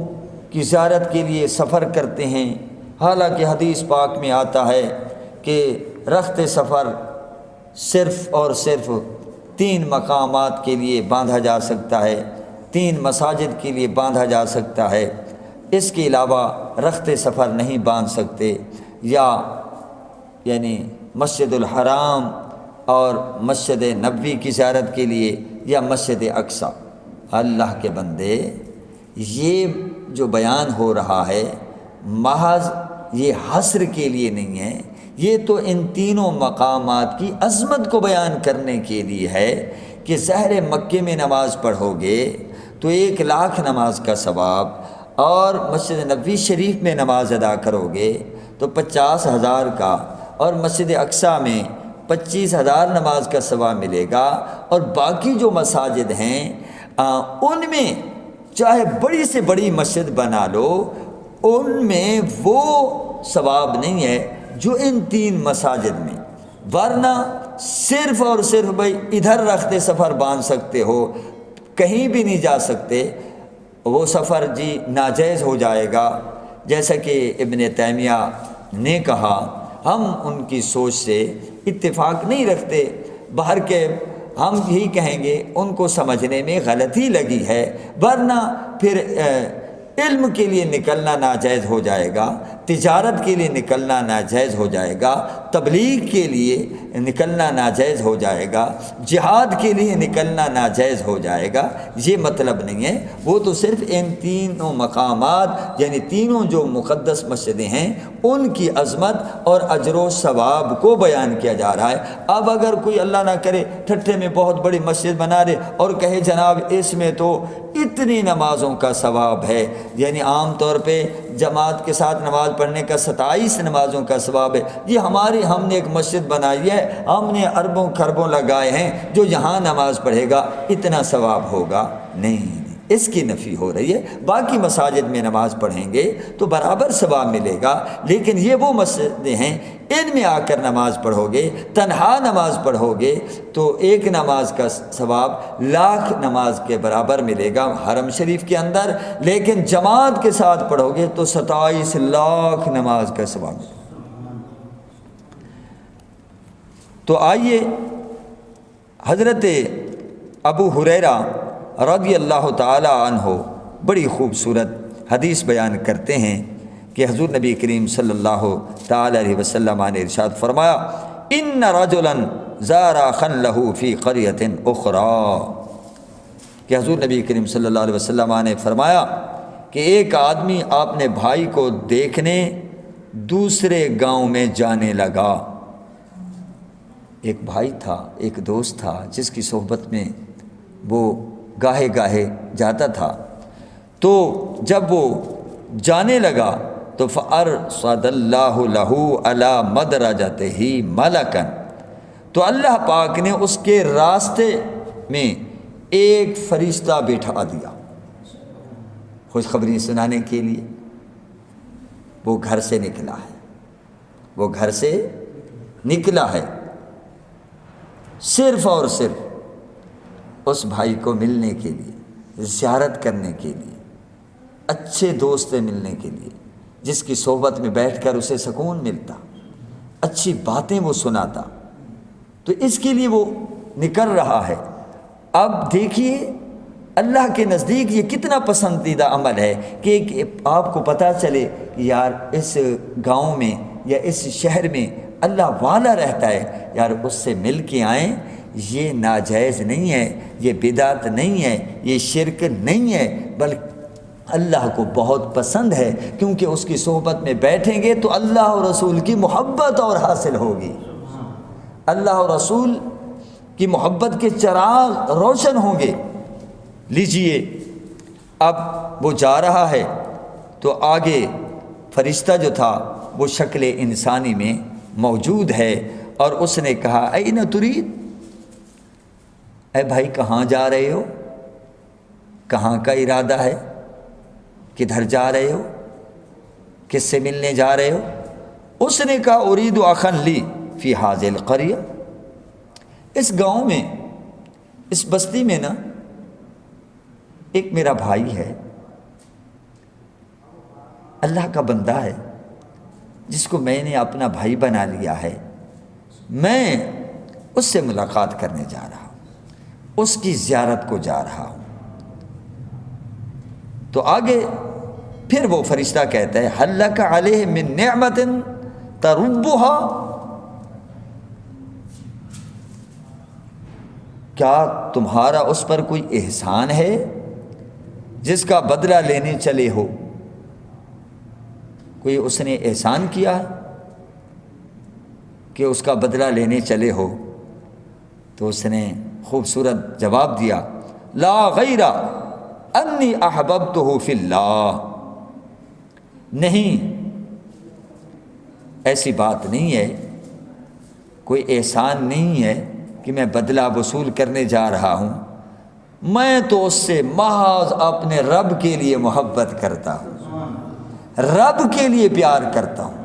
کی زیارت کے لیے سفر کرتے ہیں، حالانکہ حدیث پاک میں آتا ہے کہ رخت سفر صرف اور صرف 3 مقامات کے لیے باندھا جا سکتا ہے، 3 مساجد کے لیے باندھا جا سکتا ہے، اس کے علاوہ رخت سفر نہیں باندھ سکتے، یا یعنی مسجد الحرام اور مسجد نبوی کی زیارت کے لیے، یا مسجد اقصی۔ اللہ کے بندے، یہ جو بیان ہو رہا ہے محض یہ حصر کے لیے نہیں ہے، یہ تو ان تینوں مقامات کی عظمت کو بیان کرنے کے لیے ہے کہ ظاہر مکے میں نماز پڑھو گے تو 1,00,000 نماز کا ثواب، اور مسجد نبوی شریف میں نماز ادا کرو گے تو 50,000 کا، اور مسجد اقصیٰ میں 25,000 نماز کا ثواب ملے گا، اور باقی جو مساجد ہیں ان میں چاہے بڑی سے بڑی مسجد بنا لو، ان میں وہ ثواب نہیں ہے جو ان 3 مساجد میں، ورنہ صرف اور صرف بھائی ادھر رکھتے سفر باندھ سکتے ہو، کہیں بھی نہیں جا سکتے، وہ سفر جی ناجائز ہو جائے گا۔ جیسا کہ ابن تیمیہ نے کہا، ہم ان کی سوچ سے اتفاق نہیں رکھتے، باہر کے ہم یہی کہیں گے ان کو سمجھنے میں غلطی لگی ہے، ورنہ پھر علم کے لیے نکلنا ناجائز ہو جائے گا، تجارت کے لیے نکلنا ناجائز ہو جائے گا، تبلیغ کے لیے نکلنا ناجائز ہو جائے گا، جہاد کے لیے نکلنا ناجائز ہو جائے گا۔ یہ مطلب نہیں ہے، وہ تو صرف ان تینوں مقامات یعنی تینوں جو مقدس مسجدیں ہیں ان کی عظمت اور اجر و ثواب کو بیان کیا جا رہا ہے۔ اب اگر کوئی اللہ نہ کرے ٹھٹھے میں بہت بڑی مسجد بنا دے اور کہے جناب اس میں تو اتنی نمازوں کا ثواب ہے، یعنی عام طور پہ جماعت کے ساتھ نماز پڑھنے کا 27 نمازوں کا ثواب ہے، یہ ہم نے ایک مسجد بنائی ہے، ہم نے اربوں خربوں لگائے ہیں، جو یہاں نماز پڑھے گا اتنا ثواب ہوگا، نہیں، اس کی نفی ہو رہی ہے۔ باقی مساجد میں نماز پڑھیں گے تو برابر ثواب ملے گا، لیکن یہ وہ مسجدیں ہیں ان میں آ کر نماز پڑھو گے، تنہا نماز پڑھو گے تو ایک نماز کا ثواب 1,00,000 نماز کے برابر ملے گا حرم شریف کے اندر، لیکن جماعت کے ساتھ پڑھو گے تو 27,00,000 نماز کا ثواب ملے گا۔ تو آئیے حضرت ابو ہریرہ رضی اللہ تعالی عنہ بڑی خوبصورت حدیث بیان کرتے ہیں کہ حضور نبی کریم صلی اللہ تعالی علیہ وسلم نے ارشاد فرمایا، ان رجلا زار اخا له فی قریۃ اخری، کہ حضور نبی کریم صلی اللہ علیہ وسلم نے فرمایا کہ ایک آدمی اپنے بھائی کو دیکھنے دوسرے گاؤں میں جانے لگا۔ ایک بھائی تھا، ایک دوست تھا جس کی صحبت میں وہ گاہے گاہے جاتا تھا، تو جب وہ جانے لگا تو فَأَرْصَدَ اللَّهُ لَهُ عَلَى مَدْرَجَتِهِ مَلَكًا، تو اللہ پاک نے اس کے راستے میں ایک فرشتہ بٹھا دیا خوشخبری سنانے کے لیے۔ وہ گھر سے نکلا ہے، وہ گھر سے نکلا ہے صرف اور صرف اس بھائی کو ملنے کے لیے، زیارت کرنے کے لیے، اچھے دوست سے ملنے کے لیے، جس کی صحبت میں بیٹھ کر اسے سکون ملتا، اچھی باتیں وہ سناتا، تو اس کے لیے وہ نکل رہا ہے۔ اب دیکھیے اللہ کے نزدیک یہ کتنا پسندیدہ عمل ہے کہ آپ کو پتہ چلے کہ یار اس گاؤں میں یا اس شہر میں اللہ والا رہتا ہے، یار اس سے مل کے آئیں، یہ ناجائز نہیں ہے، یہ بدعت نہیں ہے، یہ شرک نہیں ہے، بلکہ اللہ کو بہت پسند ہے، کیونکہ اس کی صحبت میں بیٹھیں گے تو اللہ اور رسول کی محبت اور حاصل ہوگی، اللہ اور رسول کی محبت کے چراغ روشن ہوں گے۔ لیجئے اب وہ جا رہا ہے تو آگے فرشتہ جو تھا وہ شکل انسانی میں موجود ہے، اور اس نے کہا این ترید، اے بھائی کہاں جا رہے ہو، کہاں کا ارادہ ہے، کدھر جا رہے ہو، کس سے ملنے جا رہے ہو؟ اس نے کہا ارید اخا لی فی ھذہ القریہ، اس گاؤں میں، اس بستی میں نا ایک میرا بھائی ہے، اللہ کا بندہ ہے، جس کو میں نے اپنا بھائی بنا لیا ہے، میں اس سے ملاقات کرنے جا رہا ہوں، اس کی زیارت کو جا رہا ہوں۔ تو آگے پھر وہ فرشتہ کہتا ہے ھل لک علیہ من نعمت تربها، کیا تمہارا اس پر کوئی احسان ہے جس کا بدلہ لینے چلے ہو۔ کوئی اس نے احسان کیا ہے کہ اس کا بدلہ لینے چلے ہو؟ تو اس نے خوبصورت جواب دیا، لا غیر انی احببتہ فی اللہ، نہیں، ایسی بات نہیں ہے، کوئی احسان نہیں ہے کہ میں بدلہ وصول کرنے جا رہا ہوں، میں تو اس سے محض اپنے رب کے لیے محبت کرتا ہوں، رب کے لیے پیار کرتا ہوں،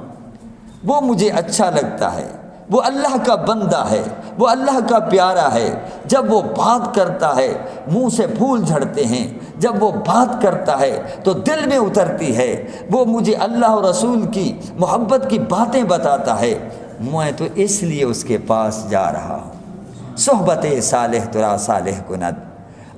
وہ مجھے اچھا لگتا ہے، وہ اللہ کا بندہ ہے، وہ اللہ کا پیارا ہے، جب وہ بات کرتا ہے منہ سے پھول جھڑتے ہیں، جب وہ بات کرتا ہے تو دل میں اترتی ہے، وہ مجھے اللہ اور رسول کی محبت کی باتیں بتاتا ہے، میں تو اس لیے اس کے پاس جا رہا ہوں۔ صحبت صالح ترا صالح کند،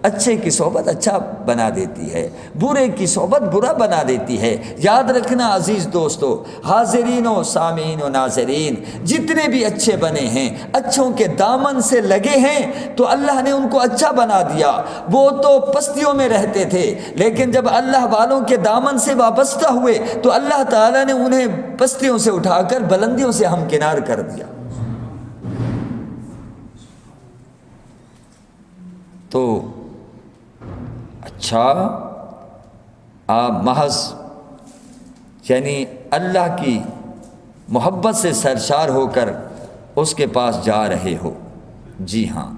اچھے کی صحبت اچھا بنا دیتی ہے، برے کی صحبت برا بنا دیتی ہے۔ یاد رکھنا عزیز دوستو، حاضرین و سامعین و ناظرین، جتنے بھی اچھے بنے ہیں، اچھوں کے دامن سے لگے ہیں تو اللہ نے ان کو اچھا بنا دیا۔ وہ تو پستیوں میں رہتے تھے، لیکن جب اللہ والوں کے دامن سے وابستہ ہوئے تو اللہ تعالیٰ نے انہیں پستیوں سے اٹھا کر بلندیوں سے ہمکنار کر دیا۔ تو اچھا، آپ محض یعنی اللہ کی محبت سے سرشار ہو کر اس کے پاس جا رہے ہو؟ جی ہاں۔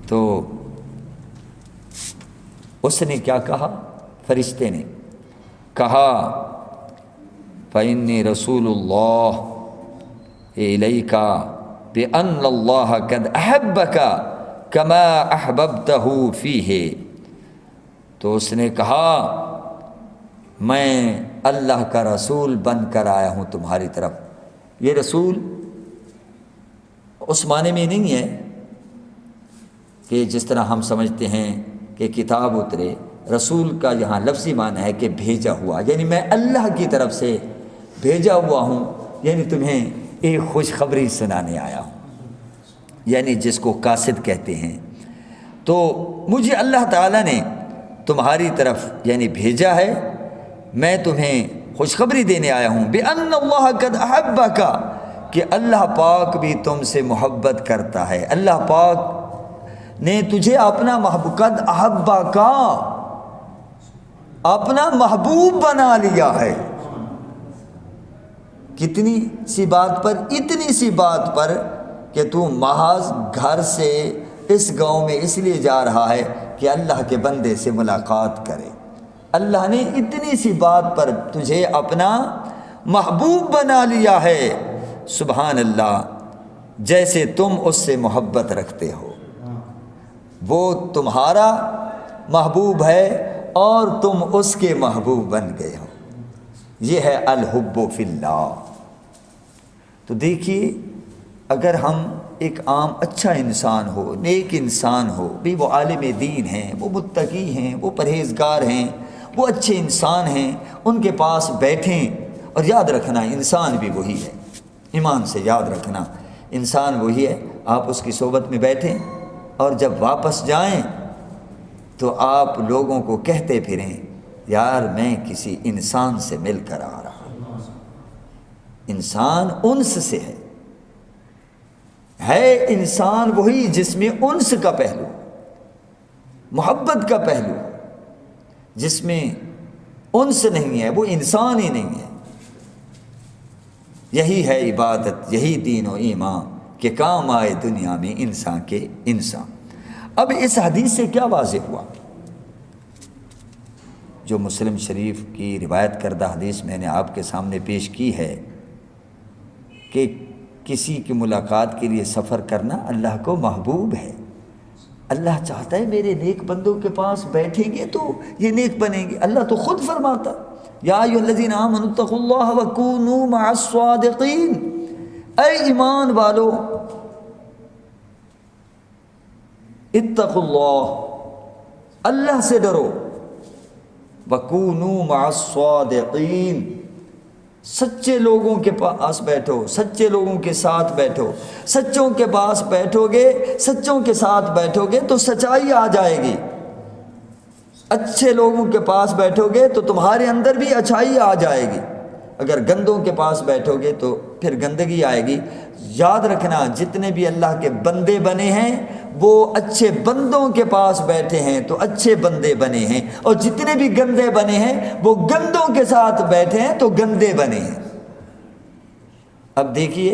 تو اس نے کیا کہا؟ فرشتے نے کہا، فَإِنِّي رَسُولُ اللَّهِ إِلَيْكَ بِأَنَّ اللَّهَ قَدْ أَحَبَّكَ كَمَا أَحْبَبْتَهُ فِيهِ۔ تو اس نے کہا، میں اللہ کا رسول بن کر آیا ہوں تمہاری طرف۔ یہ رسول اس معنی میں نہیں ہے کہ جس طرح ہم سمجھتے ہیں کہ کتاب اترے، رسول کا یہاں لفظی معنی ہے کہ بھیجا ہوا، یعنی میں اللہ کی طرف سے بھیجا ہوا ہوں، یعنی تمہیں ایک خوشخبری سنانے آیا ہوں، یعنی جس کو قاصد کہتے ہیں۔ تو مجھے اللہ تعالیٰ نے تمہاری طرف یعنی بھیجا ہے، میں تمہیں خوشخبری دینے آیا ہوں، بِأَنَّ اللَّهَ قَدْ أَحَبَّكَ، کہ اللہ پاک بھی تم سے محبت کرتا ہے، اللہ پاک نے تجھے اپنا محبوب، قد احبک، اپنا محبوب بنا لیا ہے۔ کتنی سی بات پر؟ اتنی سی بات پر کہ تو محض گھر سے اس گاؤں میں اس لیے جا رہا ہے کہ اللہ کے بندے سے ملاقات کرے۔ اللہ نے اتنی سی بات پر تجھے اپنا محبوب بنا لیا ہے، سبحان اللہ، جیسے تم اس سے محبت رکھتے ہو، وہ تمہارا محبوب ہے اور تم اس کے محبوب بن گئے ہو۔ یہ ہے الحب فی اللہ۔ تو دیکھیے، اگر ہم ایک عام اچھا انسان ہو، نیک انسان ہو، بھی وہ عالم دین ہیں، وہ متقی ہیں، وہ پرہیزگار ہیں، وہ اچھے انسان ہیں، ان کے پاس بیٹھیں، اور یاد رکھنا انسان بھی وہی ہے، ایمان سے یاد رکھنا انسان وہی ہے، آپ اس کی صحبت میں بیٹھیں اور جب واپس جائیں تو آپ لوگوں کو کہتے پھریں، یار میں کسی انسان سے مل کر آ رہا ہوں۔ انسان انس سے ہے انسان وہی جس میں انس کا پہلو، محبت کا پہلو، جس میں انس نہیں ہے وہ انسان ہی نہیں ہے۔ یہی ہے عبادت، یہی دین و ایمان کہ کام آئے دنیا میں انسان کے انسان۔ اب اس حدیث سے کیا واضح ہوا؟ جو مسلم شریف کی روایت کردہ حدیث میں نے آپ کے سامنے پیش کی ہے کہ کسی کی ملاقات کے لیے سفر کرنا اللہ کو محبوب ہے۔ اللہ چاہتا ہے میرے نیک بندوں کے پاس بیٹھیں گے تو یہ نیک بنیں گے۔ اللہ تو خود فرماتا، یا ایھا الذین آمنوا اتقوا اللہ وکونوا مع الصادقین، اے ایمان والو اتقوا اللہ، اللہ سے ڈرو، وکونوا مع الصادقین، سچے لوگوں کے پاس بیٹھو، سچے لوگوں کے ساتھ بیٹھو، سچوں کے پاس بیٹھو گے، سچوں کے ساتھ بیٹھو گے تو سچائی آ جائے گی۔ اچھے لوگوں کے پاس بیٹھو گے تو تمہارے اندر بھی اچھائی آ جائے گی، اگر گندوں کے پاس بیٹھو گے تو پھر گندگی آئے گی۔ یاد رکھنا جتنے بھی اللہ کے بندے بنے ہیں وہ اچھے بندوں کے پاس بیٹھے ہیں تو اچھے بندے بنے ہیں، اور جتنے بھی گندے بنے ہیں وہ گندوں کے ساتھ بیٹھے ہیں تو گندے بنے ہیں۔ اب دیکھیے،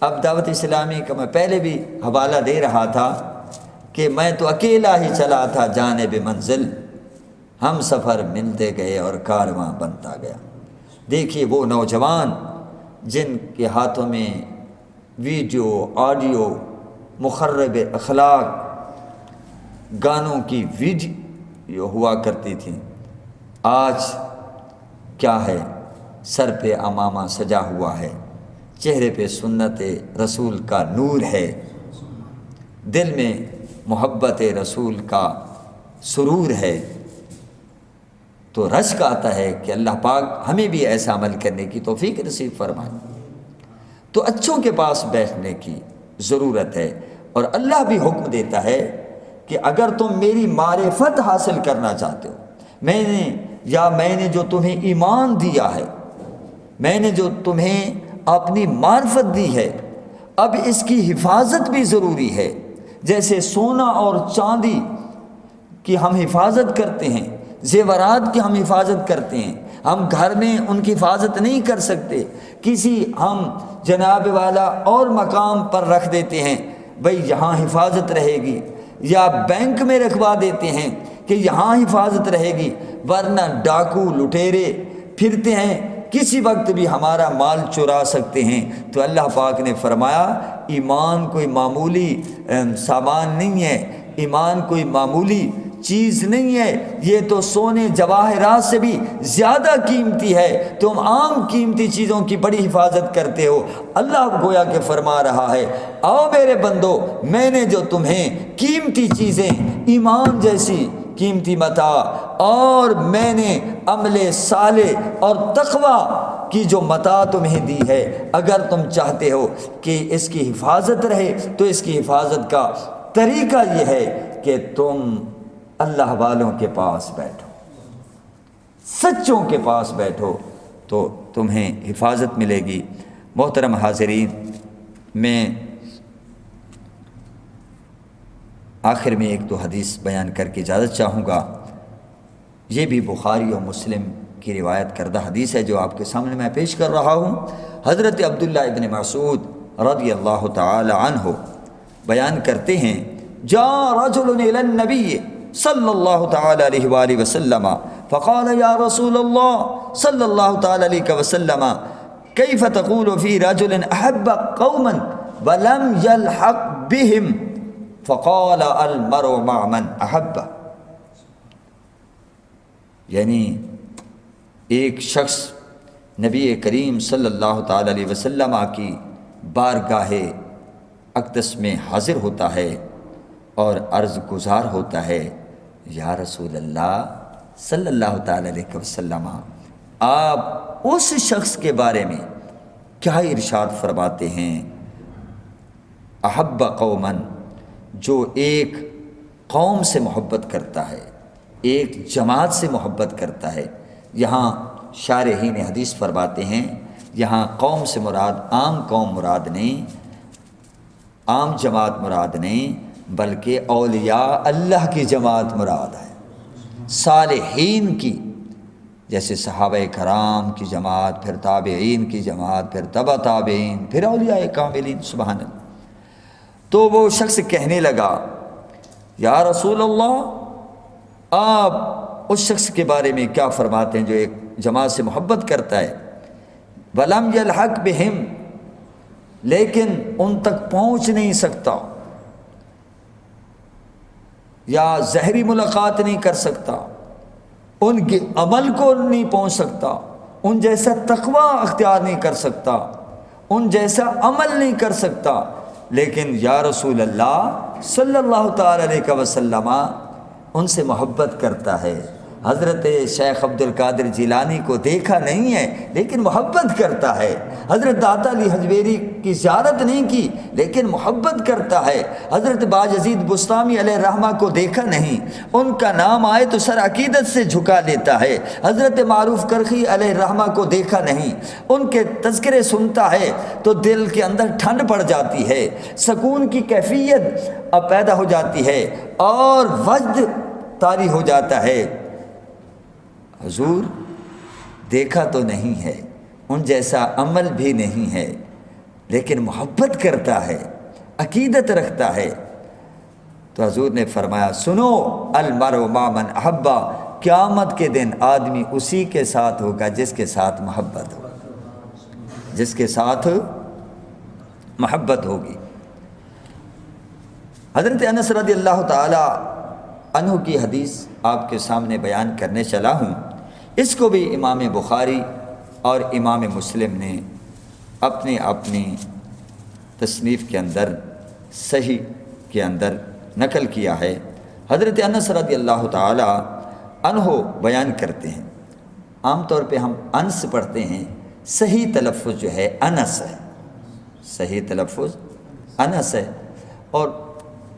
اب دعوت اسلامی کا میں پہلے بھی حوالہ دے رہا تھا کہ میں تو اکیلا ہی چلا تھا جانب منزل، ہم سفر ملتے گئے اور کارواں بنتا گیا۔ دیکھیے وہ نوجوان جن کے ہاتھوں میں ویڈیو آڈیو مخرب اخلاق گانوں کی ویڈیو ہوا کرتی تھی، آج کیا ہے؟ سر پہ عمامہ سجا ہوا ہے، چہرے پہ سنت رسول کا نور ہے، دل میں محبت رسول کا سرور ہے، تو رشک آتا ہے کہ اللہ پاک ہمیں بھی ایسا عمل کرنے کی توفیق نصیب فرمائے۔ تو اچھوں کے پاس بیٹھنے کی ضرورت ہے، اور اللہ بھی حکم دیتا ہے کہ اگر تم میری معرفت حاصل کرنا چاہتے ہو، میں نے جو تمہیں ایمان دیا ہے، میں نے جو تمہیں اپنی معرفت دی ہے، اب اس کی حفاظت بھی ضروری ہے۔ جیسے سونا اور چاندی کی ہم حفاظت کرتے ہیں، زیورات کی ہم حفاظت کرتے ہیں، ہم گھر میں ان کی حفاظت نہیں کر سکتے، کسی ہم جناب والا اور مقام پر رکھ دیتے ہیں، بھئی یہاں حفاظت رہے گی، یا بینک میں رکھوا دیتے ہیں کہ یہاں حفاظت رہے گی، ورنہ ڈاکو لٹیرے پھرتے ہیں، کسی وقت بھی ہمارا مال چرا سکتے ہیں۔ تو اللہ پاک نے فرمایا ایمان کوئی معمولی سامان نہیں ہے، ایمان کوئی معمولی چیز نہیں ہے، یہ تو سونے جواہرات سے بھی زیادہ قیمتی ہے، تم عام قیمتی چیزوں کی بڑی حفاظت کرتے ہو۔ اللہ گویا کہ فرما رہا ہے آؤ میرے بندو، میں نے جو تمہیں قیمتی چیزیں، ایمان جیسی قیمتی متاع، اور میں نے عمل صالح اور تقوی کی جو متاع تمہیں دی ہے، اگر تم چاہتے ہو کہ اس کی حفاظت رہے تو اس کی حفاظت کا طریقہ یہ ہے کہ تم اللہ والوں کے پاس بیٹھو، سچوں کے پاس بیٹھو تو تمہیں حفاظت ملے گی۔ محترم حاضرین، میں آخر میں ایک دو حدیث بیان کر کے اجازت چاہوں گا۔ یہ بھی بخاری اور مسلم کی روایت کردہ حدیث ہے جو آپ کے سامنے میں پیش کر رہا ہوں۔ حضرت عبداللہ ابن مسعود رضی اللہ تعالی عنہ بیان کرتے ہیں، جاء رجل الى النبی صلی اللہ تعالی علیہ وآلہ وسلم فقال یا رسول اللہ صلی اللہ تعالی علیہ وسلم کیف تقول فی رجل احب قوما ولم يلحق بهم فقال المرء مع من احب۔ یعنی ایک شخص نبی کریم صلی اللہ تعالی علیہ وسلم کی بارگاہ اقدس میں حاضر ہوتا ہے اور عرض گزار ہوتا ہے، یا رسول اللہ صلی اللہ تعالی علیہ وسلم، آپ اس شخص کے بارے میں کیا ارشاد فرماتے ہیں؟ احب قوما، جو ایک قوم سے محبت کرتا ہے، ایک جماعت سے محبت کرتا ہے۔ یہاں شارحین حدیث فرماتے ہیں یہاں قوم سے مراد عام قوم مراد نہیں، عام جماعت مراد نہیں، بلکہ اولیاء اللہ کی جماعت مراد ہے، صالحین کی، جیسے صحابہ کرام کی جماعت، پھر تابعین کی جماعت، پھر تبع تابعین، پھر اولیاء کاملین، سبحان اللہ۔ تو وہ شخص کہنے لگا، یا رسول اللہ، آپ اس شخص کے بارے میں کیا فرماتے ہیں جو ایک جماعت سے محبت کرتا ہے، وَلَمْ يَلْحَقْ بِهِمْ، لیکن ان تک پہنچ نہیں سکتا، یا ظاہری ملاقات نہیں کر سکتا، ان کے عمل کو نہیں پہنچ سکتا، ان جیسا تقوی اختیار نہیں کر سکتا، ان جیسا عمل نہیں کر سکتا، لیکن یا رسول اللہ صلی اللہ تعالی علیہ وسلم ان سے محبت کرتا ہے، حضرت شیخ عبد القادر جیلانی کو دیکھا نہیں ہے لیکن محبت کرتا ہے، حضرت داتا علی حجویری کی زیارت نہیں کی لیکن محبت کرتا ہے، حضرت باجزید بسطامی علیہ الرحمہ کو دیکھا نہیں، ان کا نام آئے تو سر عقیدت سے جھکا لیتا ہے، حضرت معروف کرخی علیہ الرحمہ کو دیکھا نہیں، ان کے تذکرے سنتا ہے تو دل کے اندر ٹھنڈ پڑ جاتی ہے، سکون کی کیفیت اب پیدا ہو جاتی ہے اور وجد طاری ہو جاتا ہے۔ حضور دیکھا تو نہیں ہے، ان جیسا عمل بھی نہیں ہے لیکن محبت کرتا ہے، عقیدت رکھتا ہے۔ تو حضور نے فرمایا سنو المرء مع من احبا، قیامت کے دن آدمی اسی کے ساتھ ہوگا جس کے ساتھ محبت ہو، جس کے ساتھ محبت ہوگی۔ حضرت انس رضی اللہ تعالی عنہ کی حدیث آپ کے سامنے بیان کرنے چلا ہوں، اس کو بھی امام بخاری اور امام مسلم نے اپنی اپنی تصنیف کے اندر صحیح کے اندر نقل کیا ہے۔ حضرت انس رضی اللہ تعالی عنہ بیان کرتے ہیں، عام طور پہ ہم انس پڑھتے ہیں، صحیح تلفظ جو ہے انس ہے، صحیح تلفظ انس ہے، اور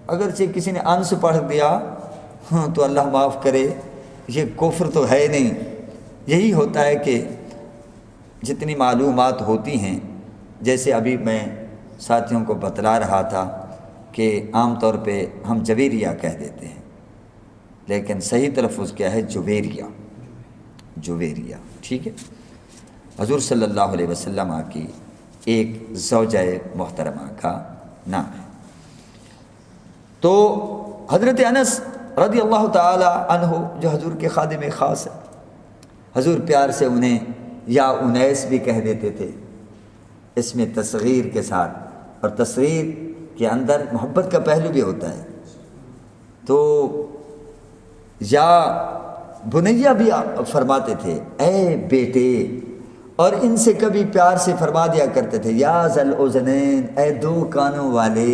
اگرچہ کسی نے انس پڑھ دیا تو اللہ معاف کرے، یہ کفر تو ہے نہیں، یہی ہوتا ہے کہ جتنی معلومات ہوتی ہیں، جیسے ابھی میں ساتھیوں کو بتلا رہا تھا کہ عام طور پہ ہم جویریہ کہہ دیتے ہیں لیکن صحیح تلفظ کیا ہے؟ جویریہ، جویریہ، ٹھیک ہے۔ حضور صلی اللہ علیہ وسلم کی ایک زوجہ محترمہ کا نام ہے۔ تو حضرت انس رضی اللہ تعالی عنہ جو حضور کے خادم خاص ہے، حضور پیار سے انہیں یا انیس بھی کہہ دیتے تھے، اس میں تصغیر کے ساتھ، اور تصغیر کے اندر محبت کا پہلو بھی ہوتا ہے، تو یا بنیہ بھی فرماتے تھے، اے بیٹے، اور ان سے کبھی پیار سے فرما دیا کرتے تھے یا ذل اذنین، اے دو کانوں والے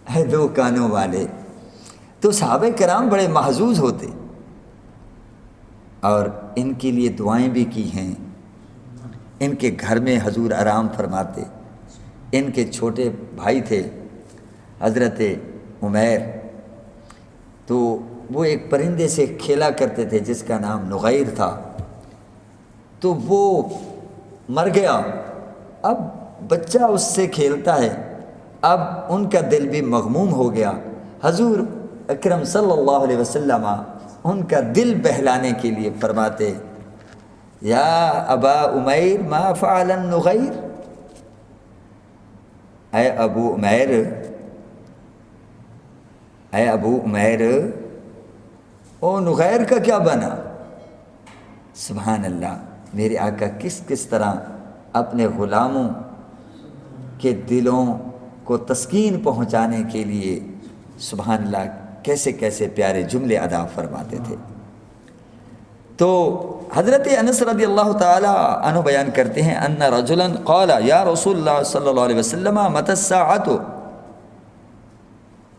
اے دو کانوں والے۔ تو صحابہ کرام بڑے محظوظ ہوتے اور ان کے لیے دعائیں بھی کی ہیں، ان کے گھر میں حضور آرام فرماتے۔ ان کے چھوٹے بھائی تھے حضرت عمیر، تو وہ ایک پرندے سے کھیلا کرتے تھے جس کا نام نغیر تھا، تو وہ مر گیا، اب بچہ اس سے کھیلتا ہے، اب ان کا دل بھی مغموم ہو گیا۔ حضور اکرم صلی اللہ علیہ وسلم ان کا دل بہلانے کے لیے فرماتے، یا ابا عمیر ما فعل النغیر، اے ابو عمیر، اے ابو عمیر، او نغیر کا کیا بنا؟ سبحان اللہ، میرے آقا کس کس طرح اپنے غلاموں کے دلوں کو تسکین پہنچانے کے لیے سبحان اللہ کیسے کیسے پیارے جملے ادا فرماتے تھے۔ تو حضرت انس رضی اللہ تعالی عنہ بیان کرتے ہیں، ان رجلا قال یا رسول اللہ صلی اللہ علیہ وسلم متی الساعۃ،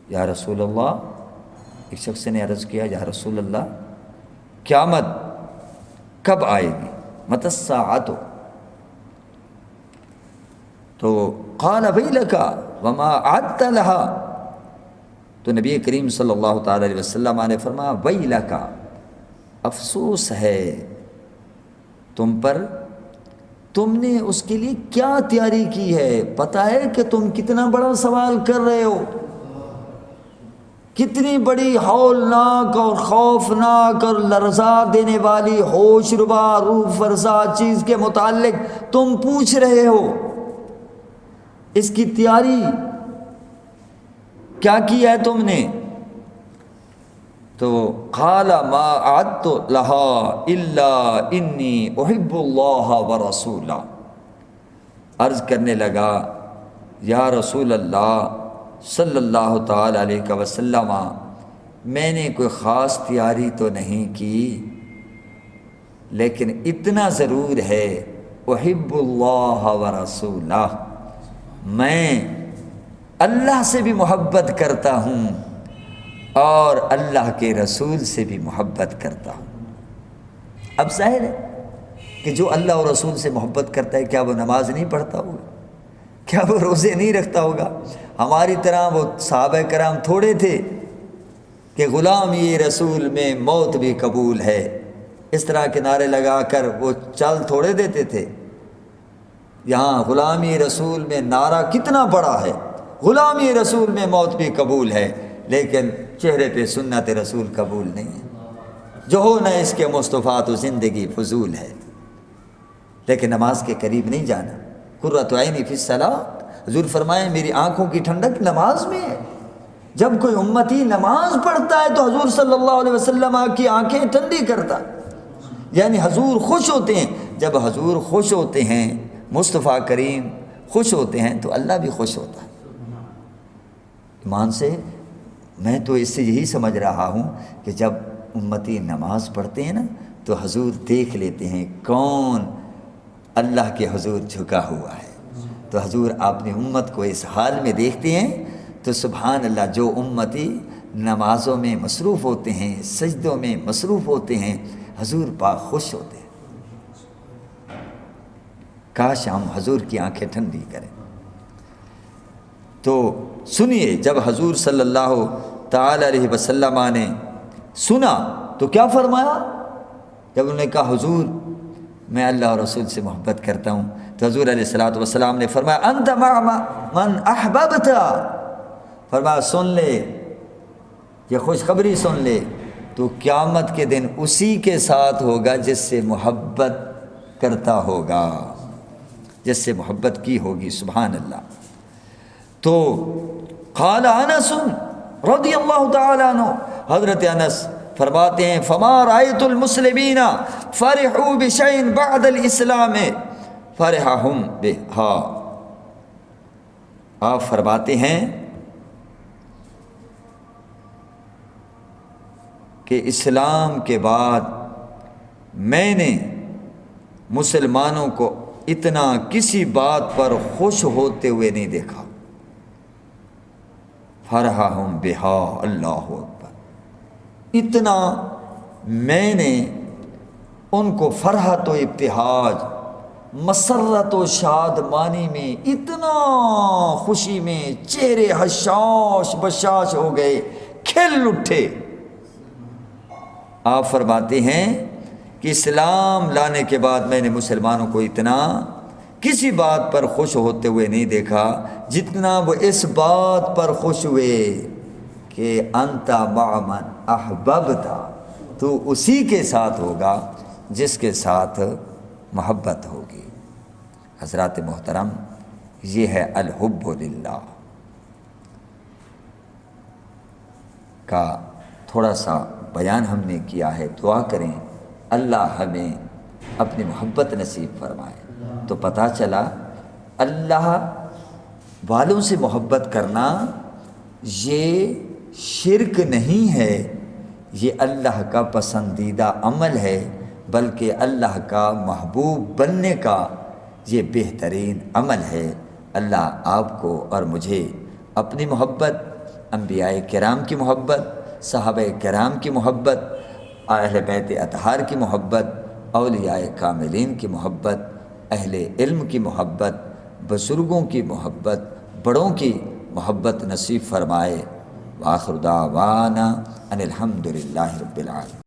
یا رسول اللہ، ایک شخص نے عرض کیا یا رسول اللہ قیامت کب آئے گی، متی الساعۃ؟ تو قال ویلک وما اعدت لها، تو نبی کریم صلی اللہ تعالی علیہ وسلم نے فرمایا ویلک، افسوس ہے تم پر، تم نے اس کے لیے کیا تیاری کی ہے، پتہ ہے کہ تم کتنا بڑا سوال کر رہے ہو، کتنی بڑی ہولناک اور خوفناک اور لرزا دینے والی ہوش ربا روح فرسا چیز کے متعلق تم پوچھ رہے ہو، اس کی تیاری کیا کیا ہے تم نے؟ تو قال ما اعدت لها الا انی احب اللہ ورسولہ، عرض کرنے لگا یا رسول اللہ صلی اللہ تعالی علیہ وسلم، میں نے کوئی خاص تیاری تو نہیں کی، لیکن اتنا ضرور ہے احب اللہ ورسولہ، میں اللہ سے بھی محبت کرتا ہوں اور اللہ کے رسول سے بھی محبت کرتا ہوں۔ اب ظاہر ہے کہ جو اللہ اور رسول سے محبت کرتا ہے، کیا وہ نماز نہیں پڑھتا ہوگا؟ کیا وہ روزے نہیں رکھتا ہوگا؟ ہماری طرح وہ صحابہ کرام تھوڑے تھے کہ غلامی رسول میں موت بھی قبول ہے، اس طرح کے نعرے لگا کر وہ چل تھوڑے دیتے تھے۔ یہاں غلامی رسول میں نعرہ کتنا بڑا ہے، غلامی رسول میں موت بھی قبول ہے، لیکن چہرے پہ سنت رسول قبول نہیں ہے۔ جو ہو نہ اس کے مصطفیٰ تو زندگی فضول ہے۔ لیکن نماز کے قریب نہیں جانا۔ قرۃ عینی فی الصلاۃ، حضور فرمائے میری آنکھوں کی ٹھنڈک نماز میں ہے۔ جب کوئی امتی نماز پڑھتا ہے تو حضور صلی اللہ علیہ وسلم کی آنکھیں ٹھنڈی کرتا، یعنی حضور خوش ہوتے ہیں۔ جب حضور خوش ہوتے ہیں، مصطفیٰ کریم خوش ہوتے ہیں تو اللہ بھی خوش ہوتا ہے۔ ایمان سے میں تو اس سے یہی سمجھ رہا ہوں کہ جب امتی نماز پڑھتے ہیں نا تو حضور دیکھ لیتے ہیں کون اللہ کے حضور جھکا ہوا ہے، تو حضور اپنی امت کو اس حال میں دیکھتے ہیں تو سبحان اللہ، جو امتی نمازوں میں مصروف ہوتے ہیں، سجدوں میں مصروف ہوتے ہیں، حضور پاک خوش ہوتے ہیں۔ کاش ہم حضور کی آنکھیں ٹھنڈی کریں۔ تو سنیے، جب حضور صلی اللہ تعالی علیہ وسلم نے سنا تو کیا فرمایا؟ جب انہوں نے کہا حضور میں اللہ اور رسول سے محبت کرتا ہوں، تو حضور علیہ الصلوۃ والسلام نے فرمایا انت مع من احببت، فرمایا سن لے، یہ خوشخبری سن لے، تو قیامت کے دن اسی کے ساتھ ہوگا جس سے محبت کرتا ہوگا، جس سے محبت کی ہوگی۔ سبحان اللہ۔ تو قال انس رضی اللہ تعالی عنہ، حضرت انس فرماتے ہیں فما رأیت المسلمین فرحوا بشیء بعد الاسلام فرحهم بها، آپ فرماتے ہیں کہ اسلام کے بعد میں نے مسلمانوں کو اتنا کسی بات پر خوش ہوتے ہوئے نہیں دیکھا۔ فرحهم بها، اللہ اکبر، اتنا میں نے ان کو فرحت و ابتہاج، مسرت و شادمانی میں، اتنا خوشی میں چہرے حشاش بشاش ہو گئے، کھل اٹھے۔ آپ فرماتے ہیں کہ اسلام لانے کے بعد میں نے مسلمانوں کو اتنا کسی بات پر خوش ہوتے ہوئے نہیں دیکھا جتنا وہ اس بات پر خوش ہوئے کہ انت مع من احببت، تو اسی کے ساتھ ہوگا جس کے ساتھ محبت ہوگی۔ حضرات محترم، یہ ہے الحب للہ کا تھوڑا سا بیان ہم نے کیا ہے۔ دعا کریں اللہ ہمیں اپنی محبت نصیب فرمائے۔ تو پتہ چلا اللہ والوں سے محبت کرنا یہ شرک نہیں ہے، یہ اللہ کا پسندیدہ عمل ہے، بلکہ اللہ کا محبوب بننے کا یہ بہترین عمل ہے۔ اللہ آپ کو اور مجھے اپنی محبت، انبیاء کرام کی محبت، صحابہ کرام کی محبت، اہل بیت اطہار کی محبت، اولیاء کاملین کی محبت، اہل علم کی محبت، بزرگوں کی محبت، بڑوں کی محبت نصیب فرمائے۔ وآخر دعوانا ان الحمد للہ رب العالمین۔